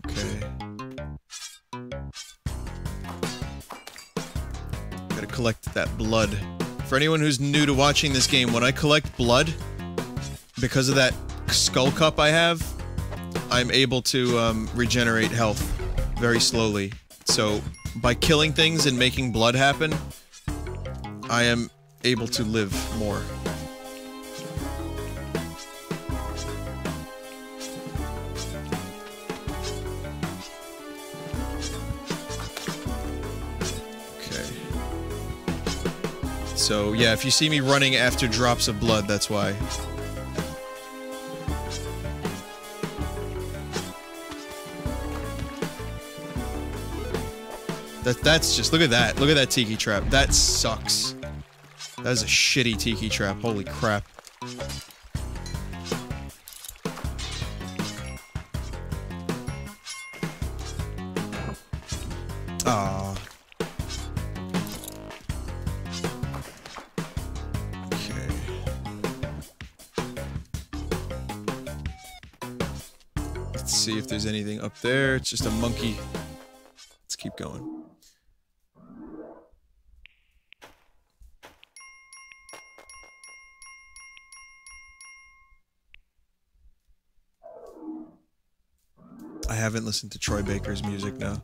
Okay. Gotta collect that blood. For anyone who's new to watching this game, when I collect blood, because of that skull cup I have, I'm able to regenerate health very slowly. So, by killing things and making blood happen, I am able to live more. Okay. So, yeah, if you see me running after drops of blood, that's why. That's just, look at that. Look at that tiki trap. That sucks. That is a shitty tiki trap. Holy crap. Ah. Okay. Let's see if there's anything up there. It's just a monkey. Let's keep going. I haven't listened to Troy Baker's music now.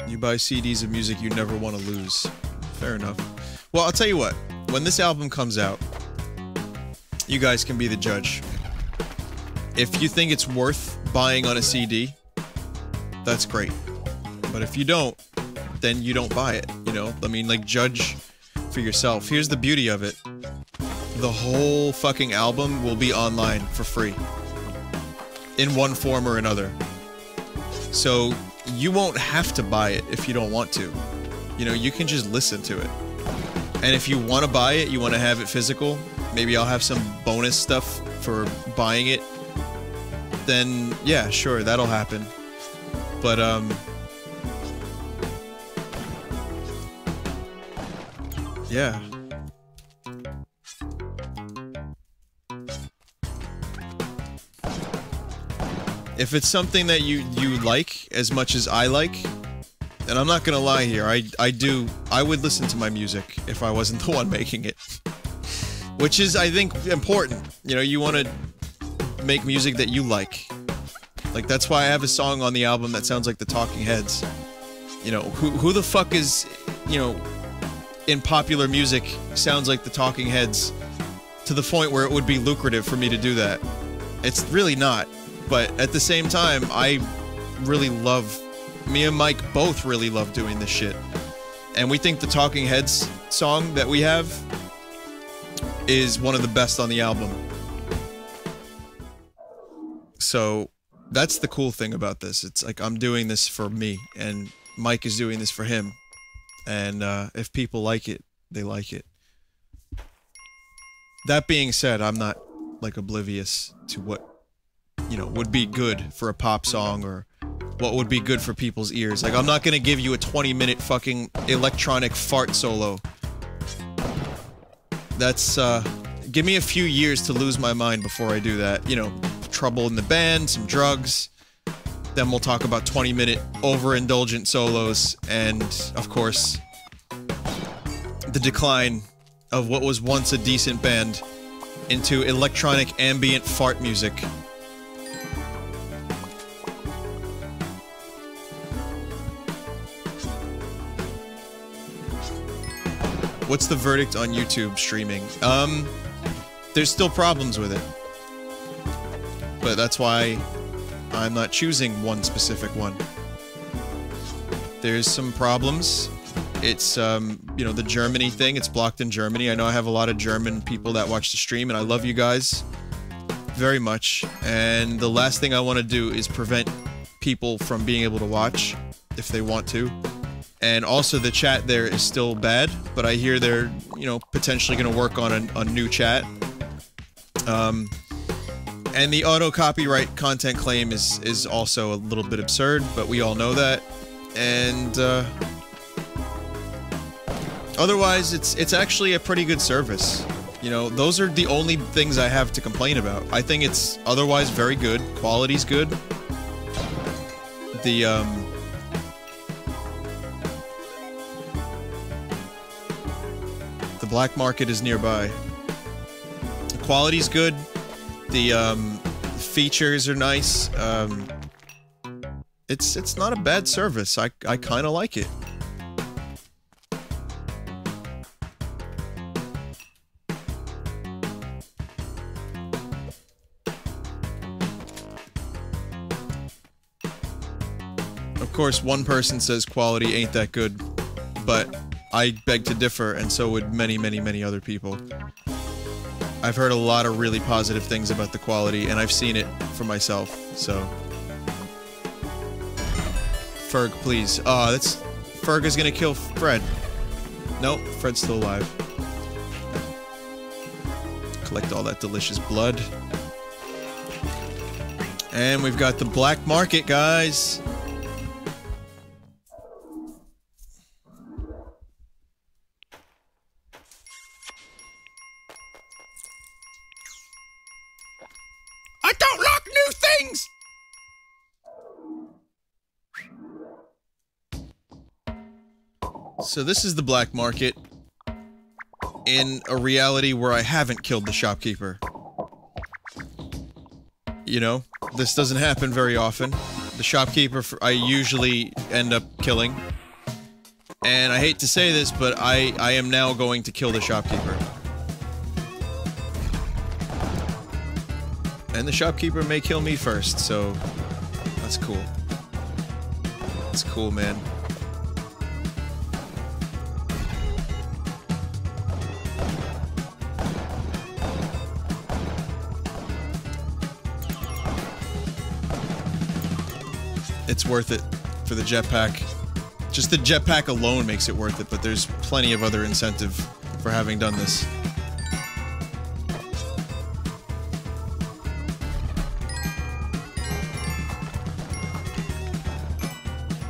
You buy CDs of music you never want to lose. Fair enough. Well, I'll tell you what. When this album comes out, you guys can be the judge. If you think it's worth buying on a CD, that's great. But if you don't, then you don't buy it, you know? I mean, like, judge for yourself. Here's the beauty of it. The whole fucking album will be online for free. In one form or another. So, you won't have to buy it if you don't want to. You know, you can just listen to it. And if you want to buy it, you want to have it physical, maybe I'll have some bonus stuff for buying it, then yeah, sure, that'll happen. But, yeah. If it's something that you like as much as I like, and I'm not gonna lie here, I would listen to my music if I wasn't the one making it. Which is, I think, important. You know, you want to make music that you like. Like, that's why I have a song on the album that sounds like the Talking Heads. You know, who the fuck is, you know, in popular music sounds like the Talking Heads to the point where it would be lucrative for me to do that? It's really not. But at the same time, I really love... Me and Mike both really love doing this shit. And we think the Talking Heads song that we have is one of the best on the album. So, that's the cool thing about this. It's like, I'm doing this for me, and Mike is doing this for him. And, if people like it, they like it. That being said, I'm not, like, oblivious to what, you know, would be good for a pop song, or what would be good for people's ears. Like, I'm not gonna give you a 20-minute fucking electronic fart solo. That's, give me a few years to lose my mind before I do that. You know, trouble in the band, some drugs. Then we'll talk about 20-minute overindulgent solos, and, of course, the decline of what was once a decent band into electronic ambient fart music. What's the verdict on YouTube streaming? There's still problems with it. But that's why I'm not choosing one specific one. There's some problems. It's, you know, the Germany thing, it's blocked in Germany. I know I have a lot of German people that watch the stream, and I love you guys very much. And the last thing I want to do is prevent people from being able to watch if they want to. And also, the chat there is still bad, but I hear they're, you know, potentially going to work on a new chat. And the auto-copyright content claim is also a little bit absurd, but we all know that. And, otherwise, it's actually a pretty good service. You know, those are the only things I have to complain about. I think it's otherwise very good. Quality's good. The black market is nearby. The quality's good. The features are nice. It's not a bad service. I kind of like it. Of course, one person says quality ain't that good, but I beg to differ, and so would many, many, many other people. I've heard a lot of really positive things about the quality, and I've seen it for myself, so... Ferg, please. Oh, that's... Ferg is gonna kill Fred. Nope, Fred's still alive. Collect all that delicious blood. And we've got the black market, guys! I don't like new things! So this is the black market in a reality where I haven't killed the shopkeeper. you know, this doesn't happen very often. The shopkeeper I usually end up killing. And I hate to say this, but I am now going to kill the shopkeeper. And the shopkeeper may kill me first, so that's cool. That's cool, man. It's worth it for the jetpack. Just the jetpack alone makes it worth it, but there's plenty of other incentive for having done this.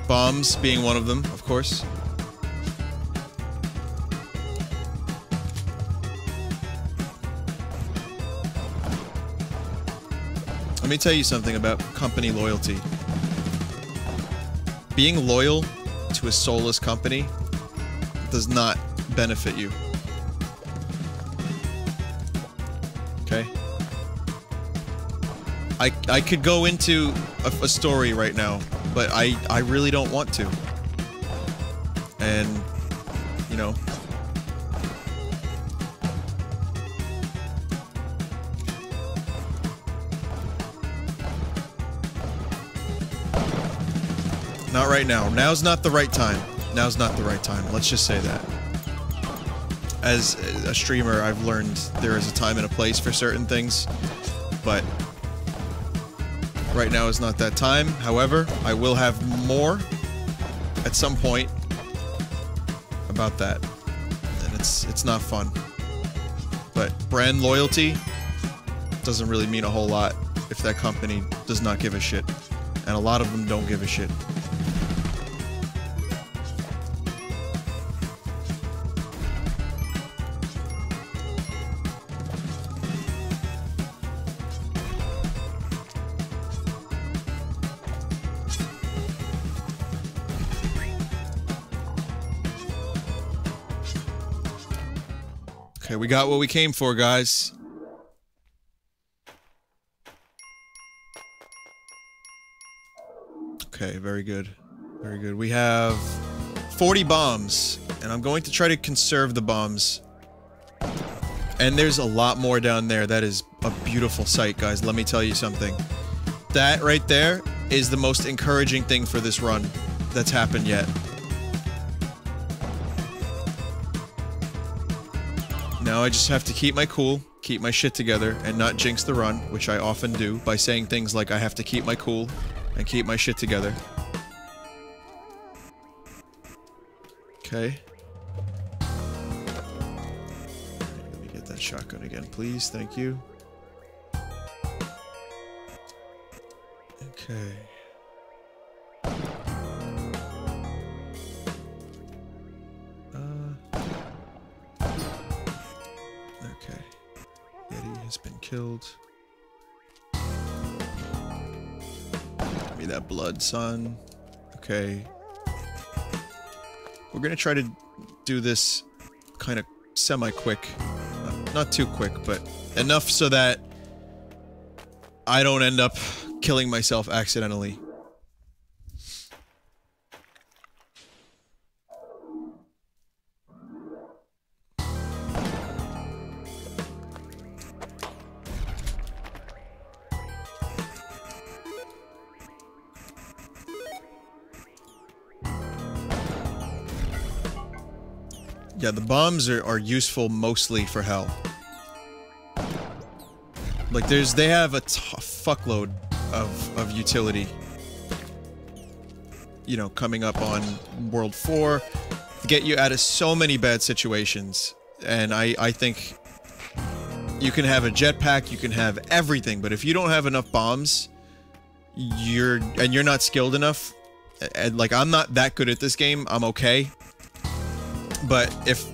Bombs being one of them, of course. Let me tell you something about company loyalty. Being loyal to a soulless company does not benefit you. Okay? I could go into a story right now, but I really don't want to. And, you know... Not right now. Now's not the right time. Now's not the right time. Let's just say that. As a streamer, I've learned there is a time and a place for certain things, but right now is not that time. However, I will have more at some point about that, and it's not fun. But brand loyalty doesn't really mean a whole lot if that company does not give a shit, and a lot of them don't give a shit. Okay, we got what we came for, guys. Okay, very good. Very good. We have 40 bombs, and I'm going to try to conserve the bombs. And there's a lot more down there. That is a beautiful sight, guys. Let me tell you something. That right there is the most encouraging thing for this run that's happened yet. Now I just have to keep my cool, keep my shit together, and not jinx the run, which I often do by saying things like I have to keep my cool and keep my shit together. Okay. Let me get that shotgun again, please. Thank you. Okay. Okay. Yeti has been killed. Give me that blood, son. Okay. We're gonna try to do this kind of semi-quick. Not too quick, but enough so that I don't end up killing myself accidentally. Yeah, the bombs are useful mostly for hell. Like, they have a fuckload of utility. You know, coming up on World 4 to get you out of so many bad situations. And I think you can have a jetpack, you can have everything, but if you don't have enough bombs, you're not skilled enough. And, like, I'm not that good at this game, I'm okay. But if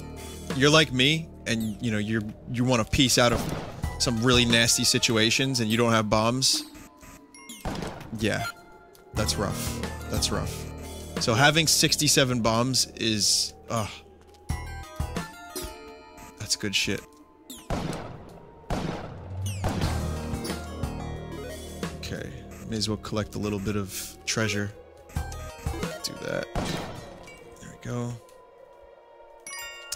you're like me, and, you know, you want to piece out of some really nasty situations and you don't have bombs, yeah, that's rough. That's rough. So having 67 bombs is, that's good shit. May as well collect a little bit of treasure. Do that. There we go.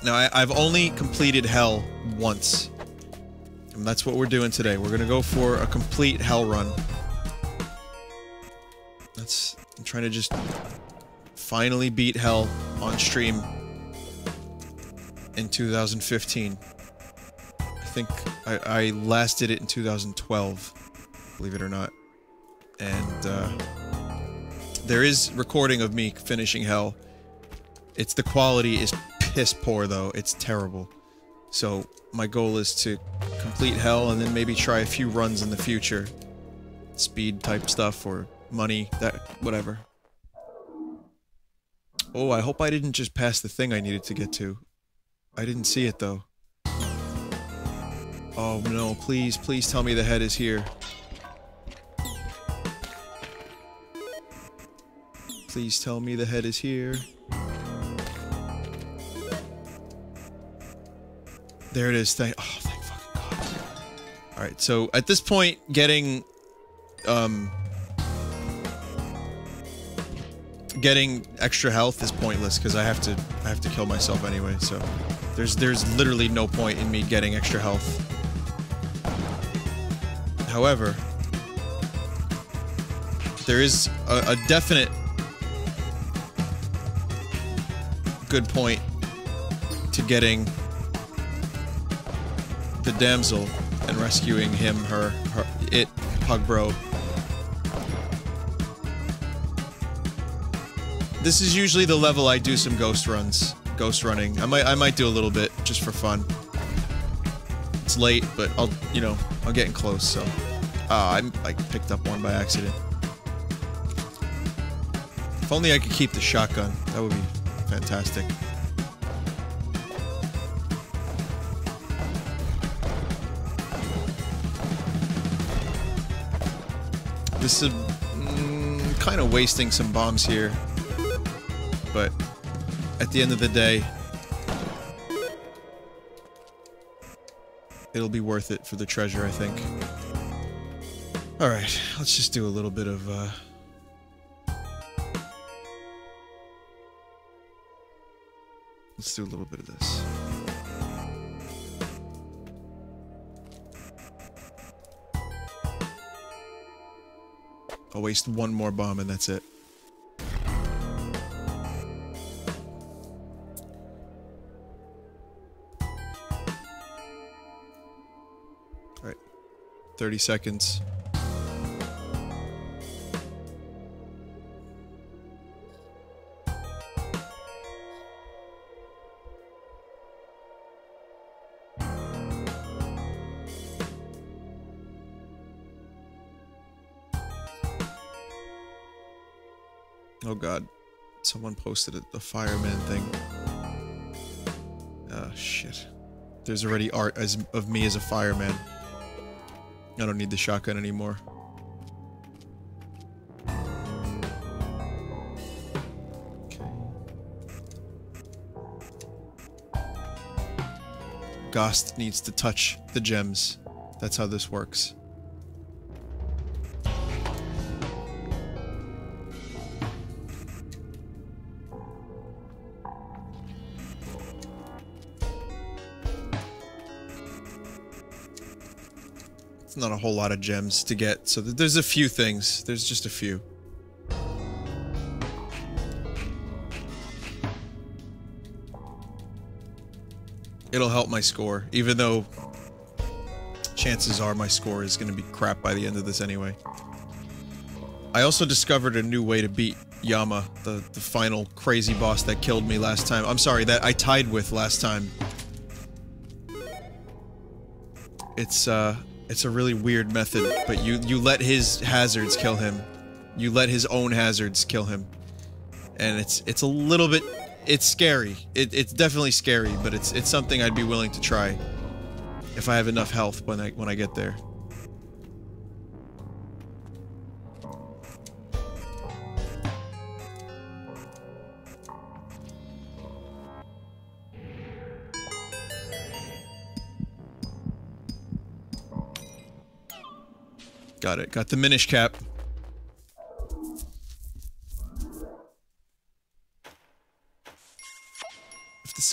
Now, I've only completed Hell once. And that's what we're doing today. We're gonna go for a complete Hell run. I'm trying to just finally beat Hell on stream in 2015. I think I last did it in 2012, believe it or not. And, there is recording of me finishing Hell. The quality is piss poor, though. It's terrible. So, my goal is to complete Hell and then maybe try a few runs in the future. Speed type stuff or money, whatever. Oh, I hope I didn't just pass the thing I needed to get to. I didn't see it, though. Oh no, please, please tell me the head is here. Please tell me the head is here. There it is. Thank fucking God. Alright, so at this point, getting extra health is pointless because I have to kill myself anyway, so there's literally no point in me getting extra health. However, there is a definite good point to getting the damsel and rescuing him, it, Pug Bro. This is usually the level I do some ghost running. I might do a little bit just for fun. It's late, but I'm getting close, so. I picked up one by accident. If only I could keep the shotgun, that would be fantastic. This is kind of wasting some bombs here, but at the end of the day, it'll be worth it for the treasure, I think. Alright, let's just do a little bit of, let's do a little bit of this. I'll waste one more bomb and that's it. Alright. 30 seconds. Oh god, someone posted the fireman thing. Oh shit. There's already art of me as a fireman. I don't need the shotgun anymore. Okay. Ghost needs to touch the gems. That's how this works. Not a whole lot of gems to get, so there's a few things. There's just a few. It'll help my score, even though chances are my score is going to be crap by the end of this anyway. I also discovered a new way to beat Yama, the final crazy boss that killed me last time. I'm sorry, that I tied with last time. It's a really weird method, but you let his hazards kill him. You let his own hazards kill him. And it's a little bit... It's scary. It's definitely scary, but it's something I'd be willing to try. If I have enough health when I get there. Got it. Got the Minish cap.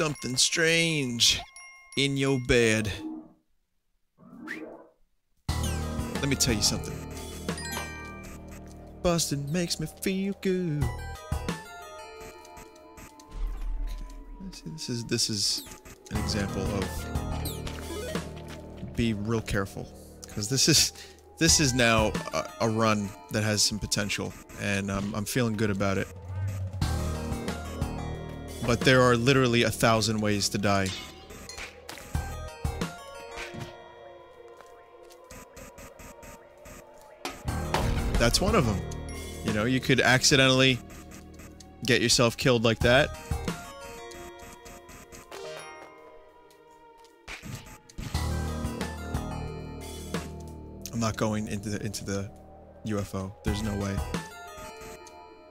something strange in your bed. Let me tell you something. Bustin' makes me feel good. Okay, this is an example of be real careful, because this is now a run that has some potential, and I'm feeling good about it. But there are literally 1,000 ways to die. That's one of them. You know, you could accidentally get yourself killed like that. I'm not going into the UFO. There's no way.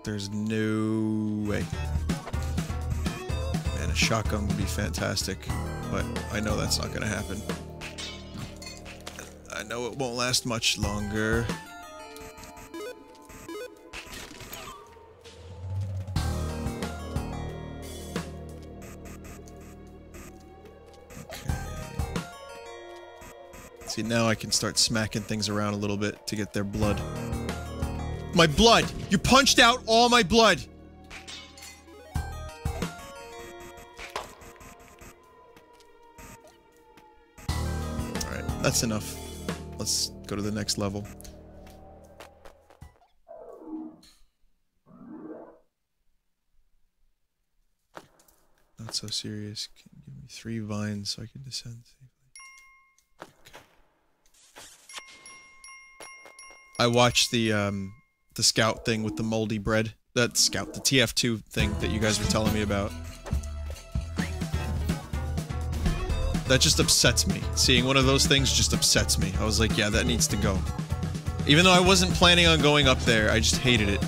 There's no way. Man, a shotgun would be fantastic, but I know that's not gonna happen. I know it won't last much longer. See, now I can start smacking things around a little bit to get their blood. My blood! You punched out all my blood! Alright, that's enough. Let's go to the next level. Not so serious. Can you give me 3 vines so I can descend safely? I watched the scout thing with the moldy bread. That scout, the TF2 thing that you guys were telling me about. That just upsets me. Seeing one of those things just upsets me. I was like, yeah, that needs to go. Even though I wasn't planning on going up there, I just hated it.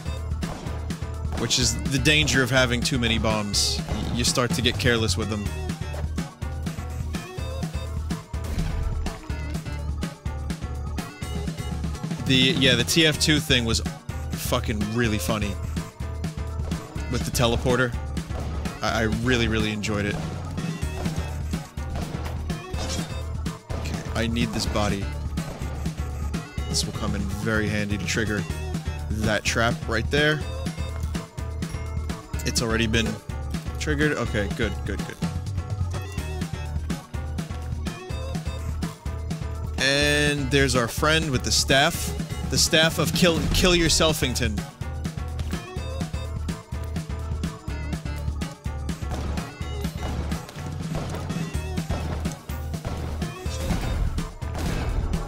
Which is the danger of having too many bombs. You start to get careless with them. The TF2 thing was fucking really funny. With the teleporter. I really, really enjoyed it. Okay, I need this body. This will come in very handy to trigger that trap right there. It's already been triggered? Okay, good, good, good. And there's our friend with the staff. The staff of kill yourselfington.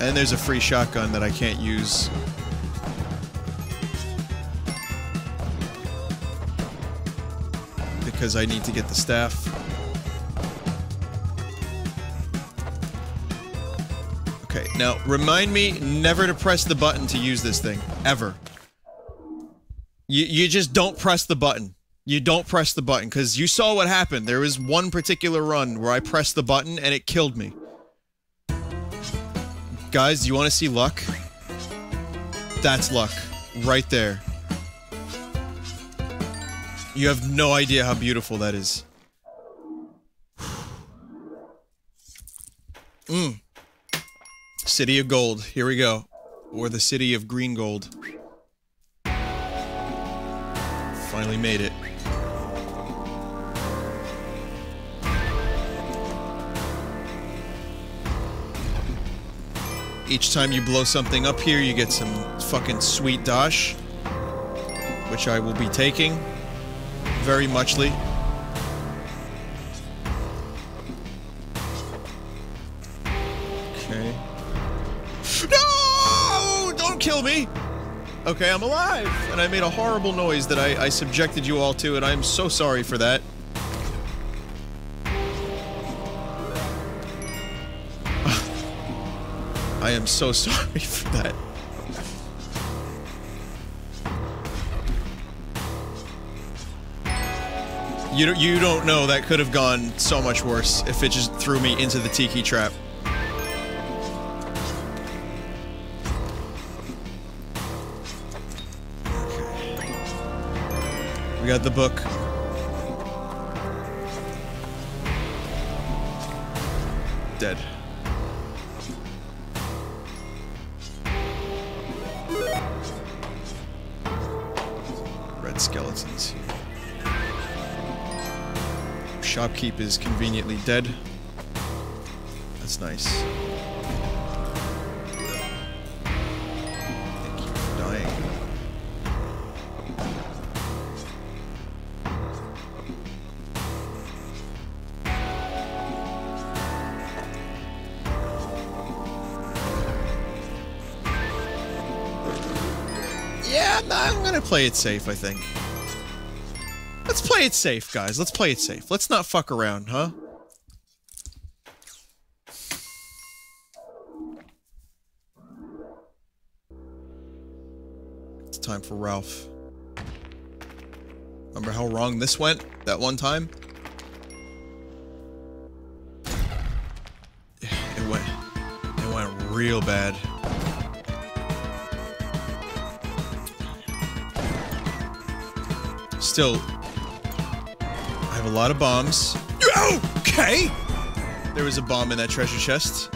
And there's a free shotgun that I can't use. Because I need to get the staff. Okay, now, remind me never to press the button to use this thing. Ever. You just don't press the button. You don't press the button, because you saw what happened. There was one particular run where I pressed the button and it killed me. Guys, you want to see luck? That's luck. Right there. You have no idea how beautiful that is. City of Gold. Here we go. Or the City of Green Gold. Finally made it. Each time you blow something up here, you get some fucking sweet dosh. Which I will be taking. Very muchly. Okay. No! Don't kill me! Okay, I'm alive! And I made a horrible noise that I subjected you all to, and I'm so sorry for that. I am so sorry for that. You don't know, that could have gone so much worse if it just threw me into the tiki trap. Okay. We got the book. dead. Red skeletons here. Shopkeep is conveniently dead. That's nice. Thank you for dying. Yeah, I'm gonna play it safe, I think. Let's play it safe, guys. Let's play it safe. Let's not fuck around, huh? It's time for Ralph. Remember how wrong this went that one time? It went real bad. Still, I have a lot of bombs. Okay! There was a bomb in that treasure chest.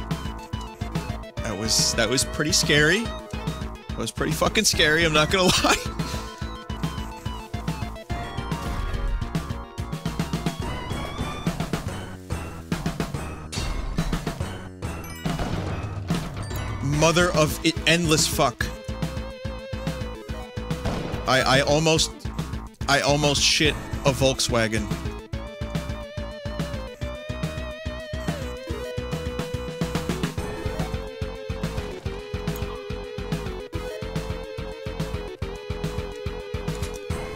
That was pretty scary. That was pretty fucking scary, I'm not gonna lie. Mother of it endless fuck. I almost shit a Volkswagen.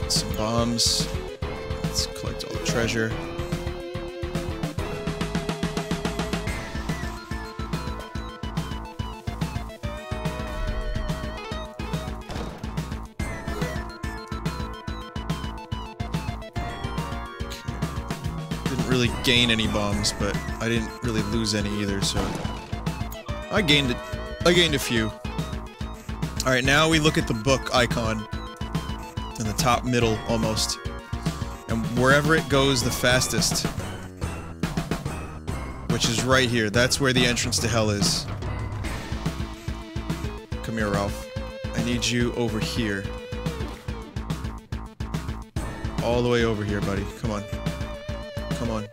Some bombs. Let's collect all the treasure. Really gain any bombs, but I didn't really lose any either, so I gained a few. Alright, now we look at the book icon in the top middle almost. And wherever it goes the fastest, which is right here, that's where the entrance to hell is. Come here, Ralph. I need you over here. All the way over here, buddy. Come on. Come on.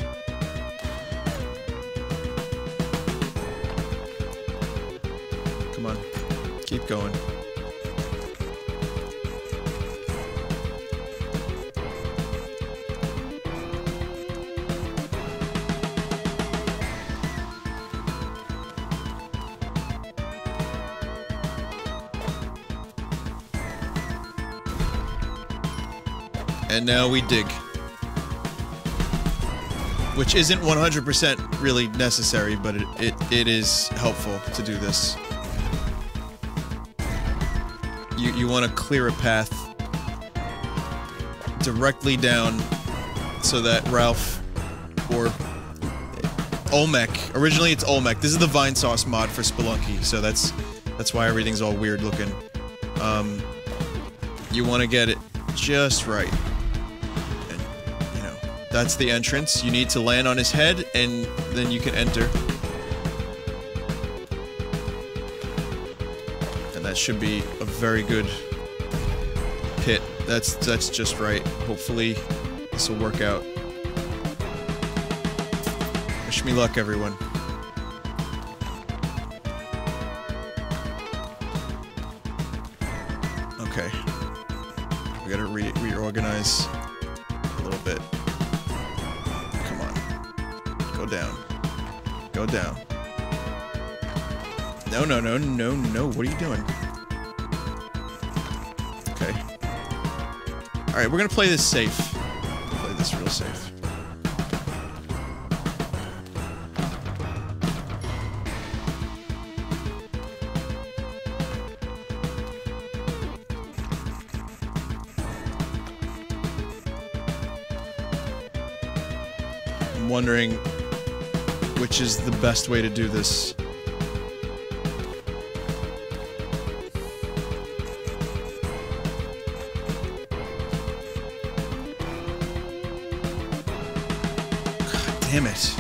Come on. Keep going. And now we dig. Which isn't 100% really necessary, but it is helpful to do this. You want to clear a path directly down so that Ralph or Olmec, originally it's Olmec. This is the Vinesauce mod for Spelunky, so that's why everything's all weird looking. You want to get it just right. That's the entrance. You need to land on his head, and then you can enter. And that should be a very good pit. That's just right. Hopefully, this will work out. Wish me luck, everyone. Okay. We gotta reorganize a little bit. Go down. Go down. No, no, no, no, no. What are you doing? Okay. Alright, we're gonna play this safe. Play this real safe. I'm wondering which is the best way to do this. God damn it.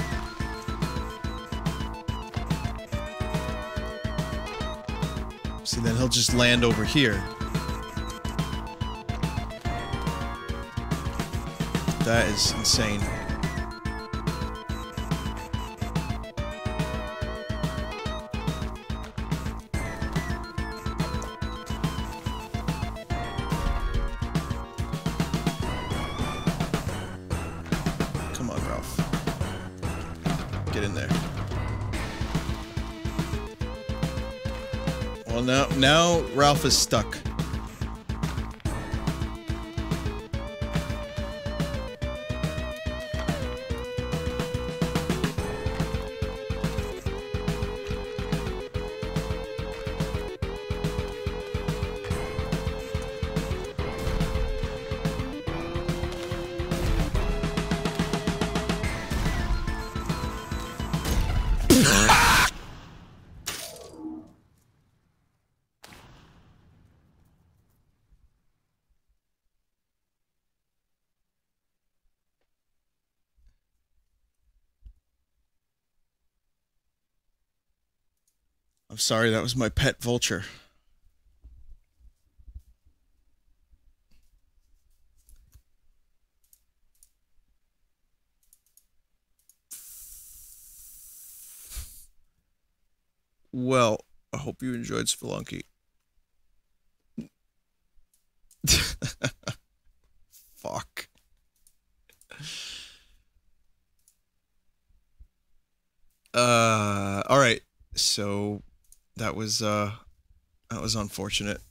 he'll just land over here. That is insane. Come on, Ralph. Get in there. Well, now Ralph is stuck. I'm sorry, that was my pet vulture. Well, I hope you enjoyed Spelunky. Fuck. All right. So that was unfortunate.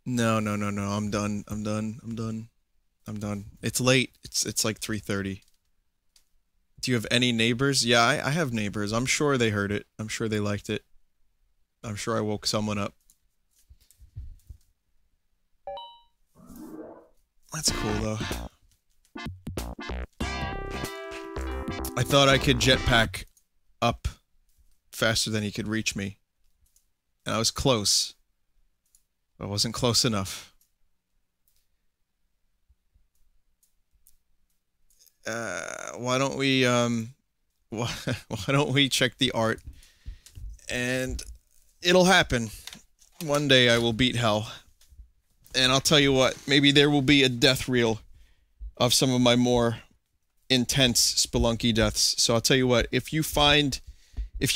No. I'm done. It's late. It's like 3:30. Do you have any neighbors? Yeah, I have neighbors. I'm sure they heard it. I'm sure they liked it. I'm sure I woke someone up. That's cool, though. I thought I could jetpack up faster than he could reach me. And I was close. But I wasn't close enough. Why don't we check the art? And it'll happen. One day I will beat hell. And I'll tell you what, maybe there will be a death reel of some of my more intense Spelunky deaths. So I'll tell you what, if you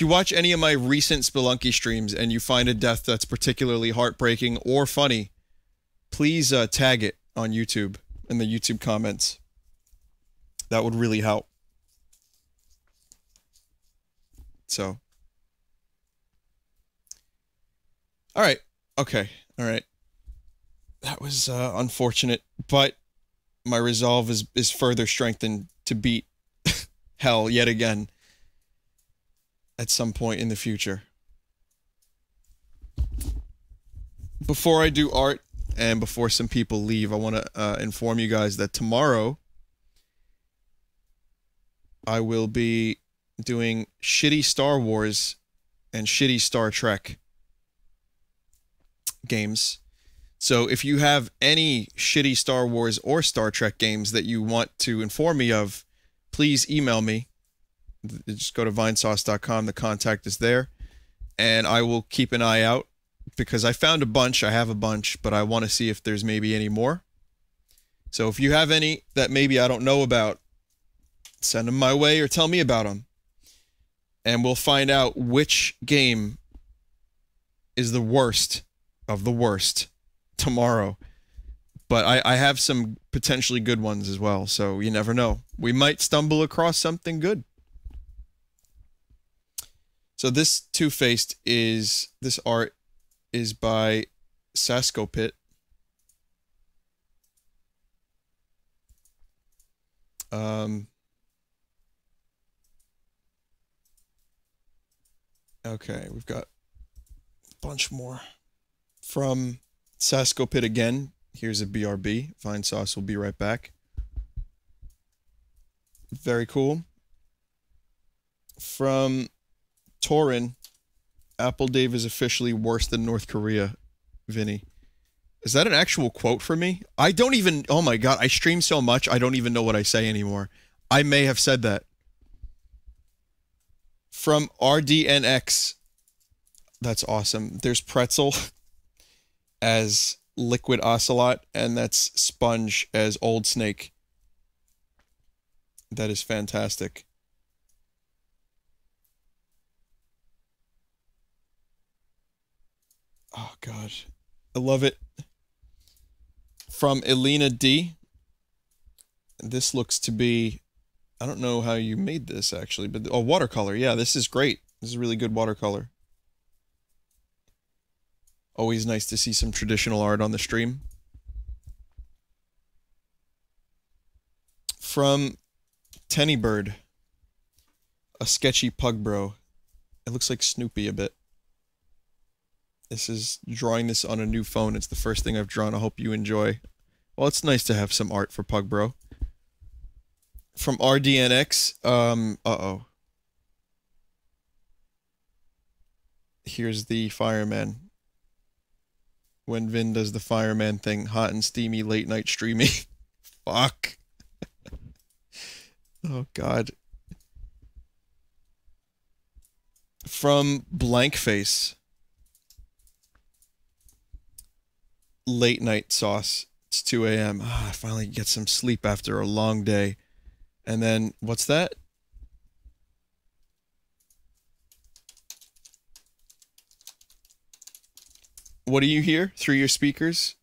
watch any of my recent Spelunky streams and you find a death that's particularly heartbreaking or funny, please tag it on YouTube in the YouTube comments. That would really help. So. Alright. Okay. Alright. That was unfortunate, but my resolve is further strengthened to beat hell yet again at some point in the future. Before I do art and before some people leave, I want to inform you guys that tomorrow I will be doing shitty Star Wars and shitty Star Trek games. So if you have any shitty Star Wars or Star Trek games that you want to inform me of, please email me. Just go to vinesauce.com. The contact is there. And I will keep an eye out because I found a bunch. I have a bunch, but I want to see if there's maybe any more. So if you have any that maybe I don't know about, send them my way or tell me about them. And we'll find out which game is the worst of the worst tomorrow. But I have some potentially good ones as well, so you never know. We might stumble across something good. So this Two-Faced this art is by Saskopit. Okay, we've got a bunch more. From Saskopit again, here's a BRB. Vinesauce will be right back. Very cool. From Torin, Apple Dave is officially worse than North Korea, Vinny. Is that an actual quote for me? I don't even... Oh my god, I stream so much, I don't even know what I say anymore. I may have said that. From RDNX. That's awesome. There's Pretzel as Liquid Ocelot, and that's Sponge as Old Snake. That is fantastic. Oh, God. I love it. From Elena D. This looks to be... I don't know how you made this, actually, but... Oh, watercolor. Yeah, this is great. This is really good watercolor. Always nice to see some traditional art on the stream. From Tennybird. A sketchy pug bro. It looks like Snoopy a bit. This is drawing this on a new phone. It's the first thing I've drawn. I hope you enjoy. Well, it's nice to have some art for pug bro. From RDNX. Uh-oh. Here's the fireman. When Vin does the fireman thing, hot and steamy, late night streaming. Fuck. Oh, God. From Blankface. Late night sauce. It's 2 a.m. I finally get some sleep after a long day. And then, what's that? What do you hear through your speakers?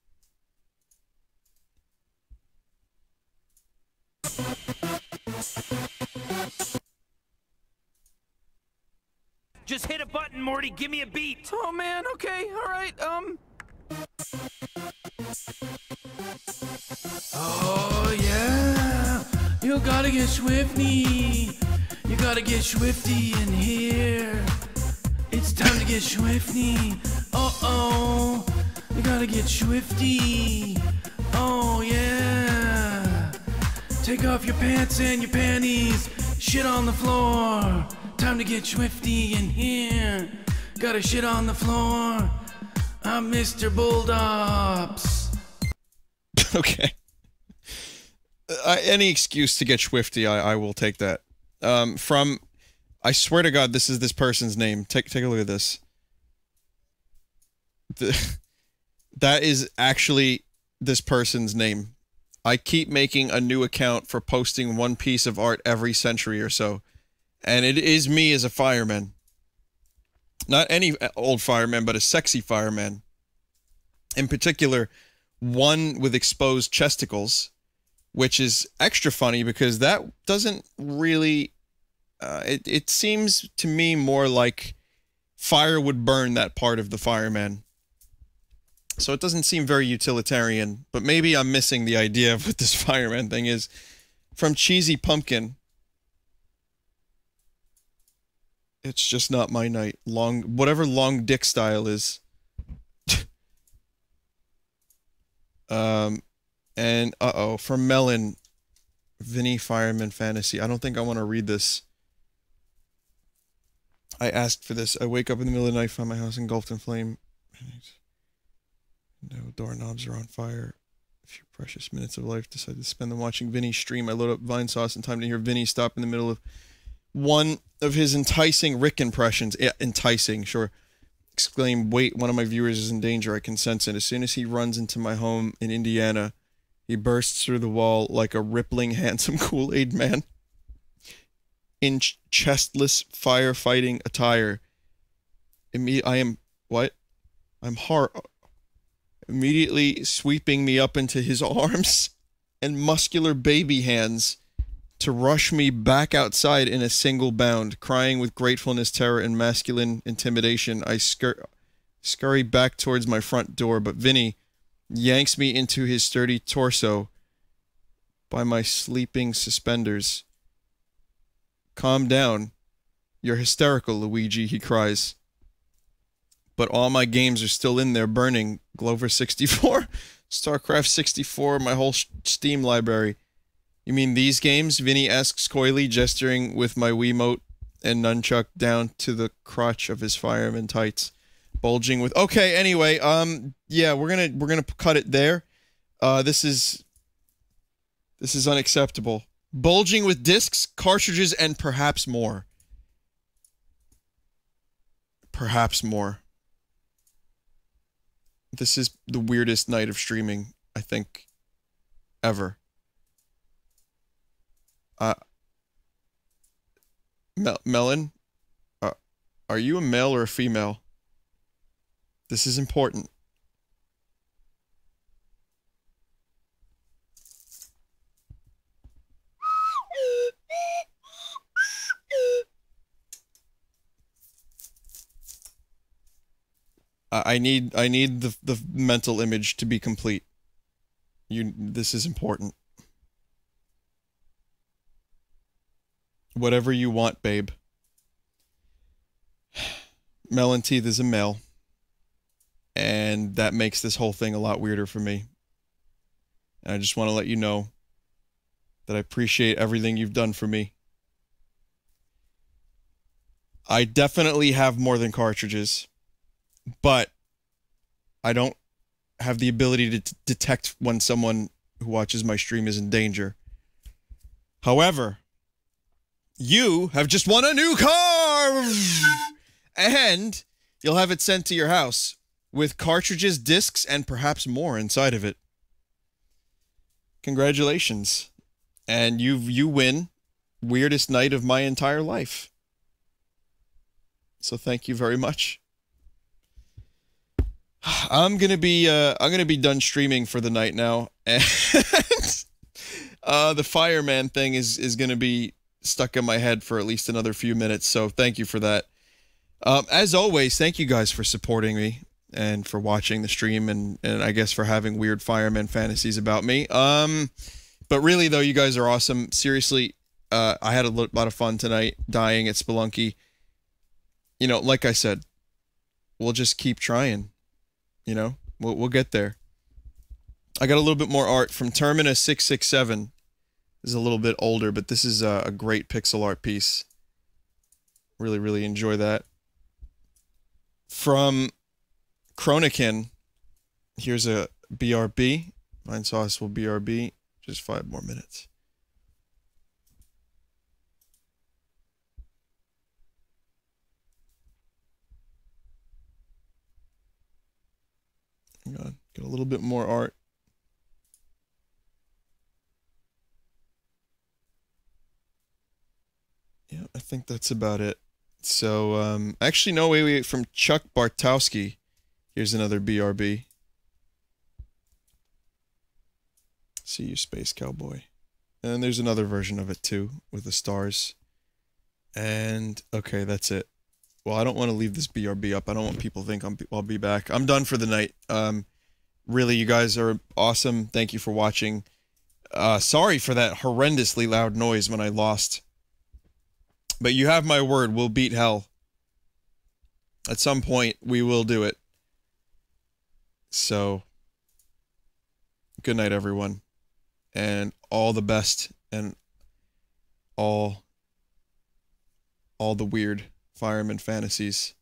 Just hit a button, Morty. Give me a beat. Oh, man. Okay. All right. Oh, yeah. You gotta get swifty. You gotta get swifty in here. It's time to get swifty. Uh-oh. You gotta get swifty. Oh, yeah. Take off your pants and your panties. Shit on the floor. Time to get swifty in here. Gotta shit on the floor. I'm Mr. Bulldops. Okay. Any excuse to get swifty, I will take that. From... I swear to God, this is this person's name. Take a look at this. That is actually this person's name. I keep making a new account for posting one piece of art every century or so. And it is me as a fireman. Not any old fireman, but a sexy fireman. In particular, one with exposed chesticles, which is extra funny because that doesn't really... it seems to me more like fire would burn that part of the fireman. So it doesn't seem very utilitarian, but maybe I'm missing the idea of what this fireman thing is. From Cheesy Pumpkin. It's just not my night. Whatever long dick style is. And, uh-oh, from Melon. Vinny Fireman Fantasy. I don't think I want to read this. I asked for this. I wake up in the middle of the night, find my house engulfed in flame. No doorknobs are on fire. A few precious minutes of life. Decide to spend them watching Vinny stream. I load up Vinesauce in time to hear Vinny stop in the middle of one of his enticing Rick impressions. Yeah, enticing, sure. Exclaim, wait, one of my viewers is in danger. I can sense it. As soon as he runs into my home in Indiana, he bursts through the wall like a rippling, handsome Kool-Aid man. In chestless firefighting attire. Immediately sweeping me up into his arms and muscular baby hands to rush me back outside in a single bound. Crying with gratefulness, terror, and masculine intimidation, I scurry back towards my front door, but Vinny yanks me into his sturdy torso by my sleeping suspenders. Calm down. You're hysterical, Luigi, he cries. But all my games are still in there burning. Glover 64, StarCraft 64, my whole Steam library. You mean these games? Vinny asks coyly, gesturing with my Wiimote and nunchuck down to the crotch of his fireman tights. Bulging with... Okay, anyway, yeah, we're gonna cut it there. This is unacceptable. Bulging with discs, cartridges, and perhaps more. perhaps more. This is the weirdest night of streaming, I think, ever. Melon, are you a male or a female? This is important. I need the mental image to be complete. This is important. Whatever you want, babe. Melon Teeth is a male. And that makes this whole thing a lot weirder for me. And I just want to let you know that I appreciate everything you've done for me. I definitely have more than cartridges, but I don't have the ability to detect when someone who watches my stream is in danger. However, you have just won a new car! And you'll have it sent to your house with cartridges, discs, and perhaps more inside of it. Congratulations. And you win weirdest night of my entire life. So thank you very much. I'm gonna be done streaming for the night now, and the fireman thing is gonna be stuck in my head for at least another few minutes. So thank you for that. As always, thank you guys for supporting me and for watching the stream, and I guess for having weird fireman fantasies about me. But really though, you guys are awesome. Seriously, I had a lot of fun tonight dying at Spelunky. You know, like I said, we'll just keep trying. You know, we'll get there. I got a little bit more art from Terminus 667. This is a little bit older, but this is a great pixel art piece. Really, really enjoy that. From Chronikin, here's a BRB. Vinesauce will BRB. Just 5 more minutes. Hang on, get a little bit more art. Yeah, I think that's about it. So, actually, no, wait, from Chuck Bartowski. Here's another BRB. See you, Space Cowboy. And there's another version of it, too, with the stars. And, okay, that's it. Well, I don't want to leave this BRB up. I don't want people to think I'll be back. I'm done for the night. Really, you guys are awesome. Thank you for watching. Sorry for that horrendously loud noise when I lost. But you have my word, we'll beat hell. At some point, we will do it. So, good night, everyone. And all the best and all the weird fireman fantasies.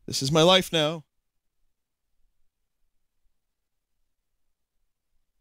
This is my life now.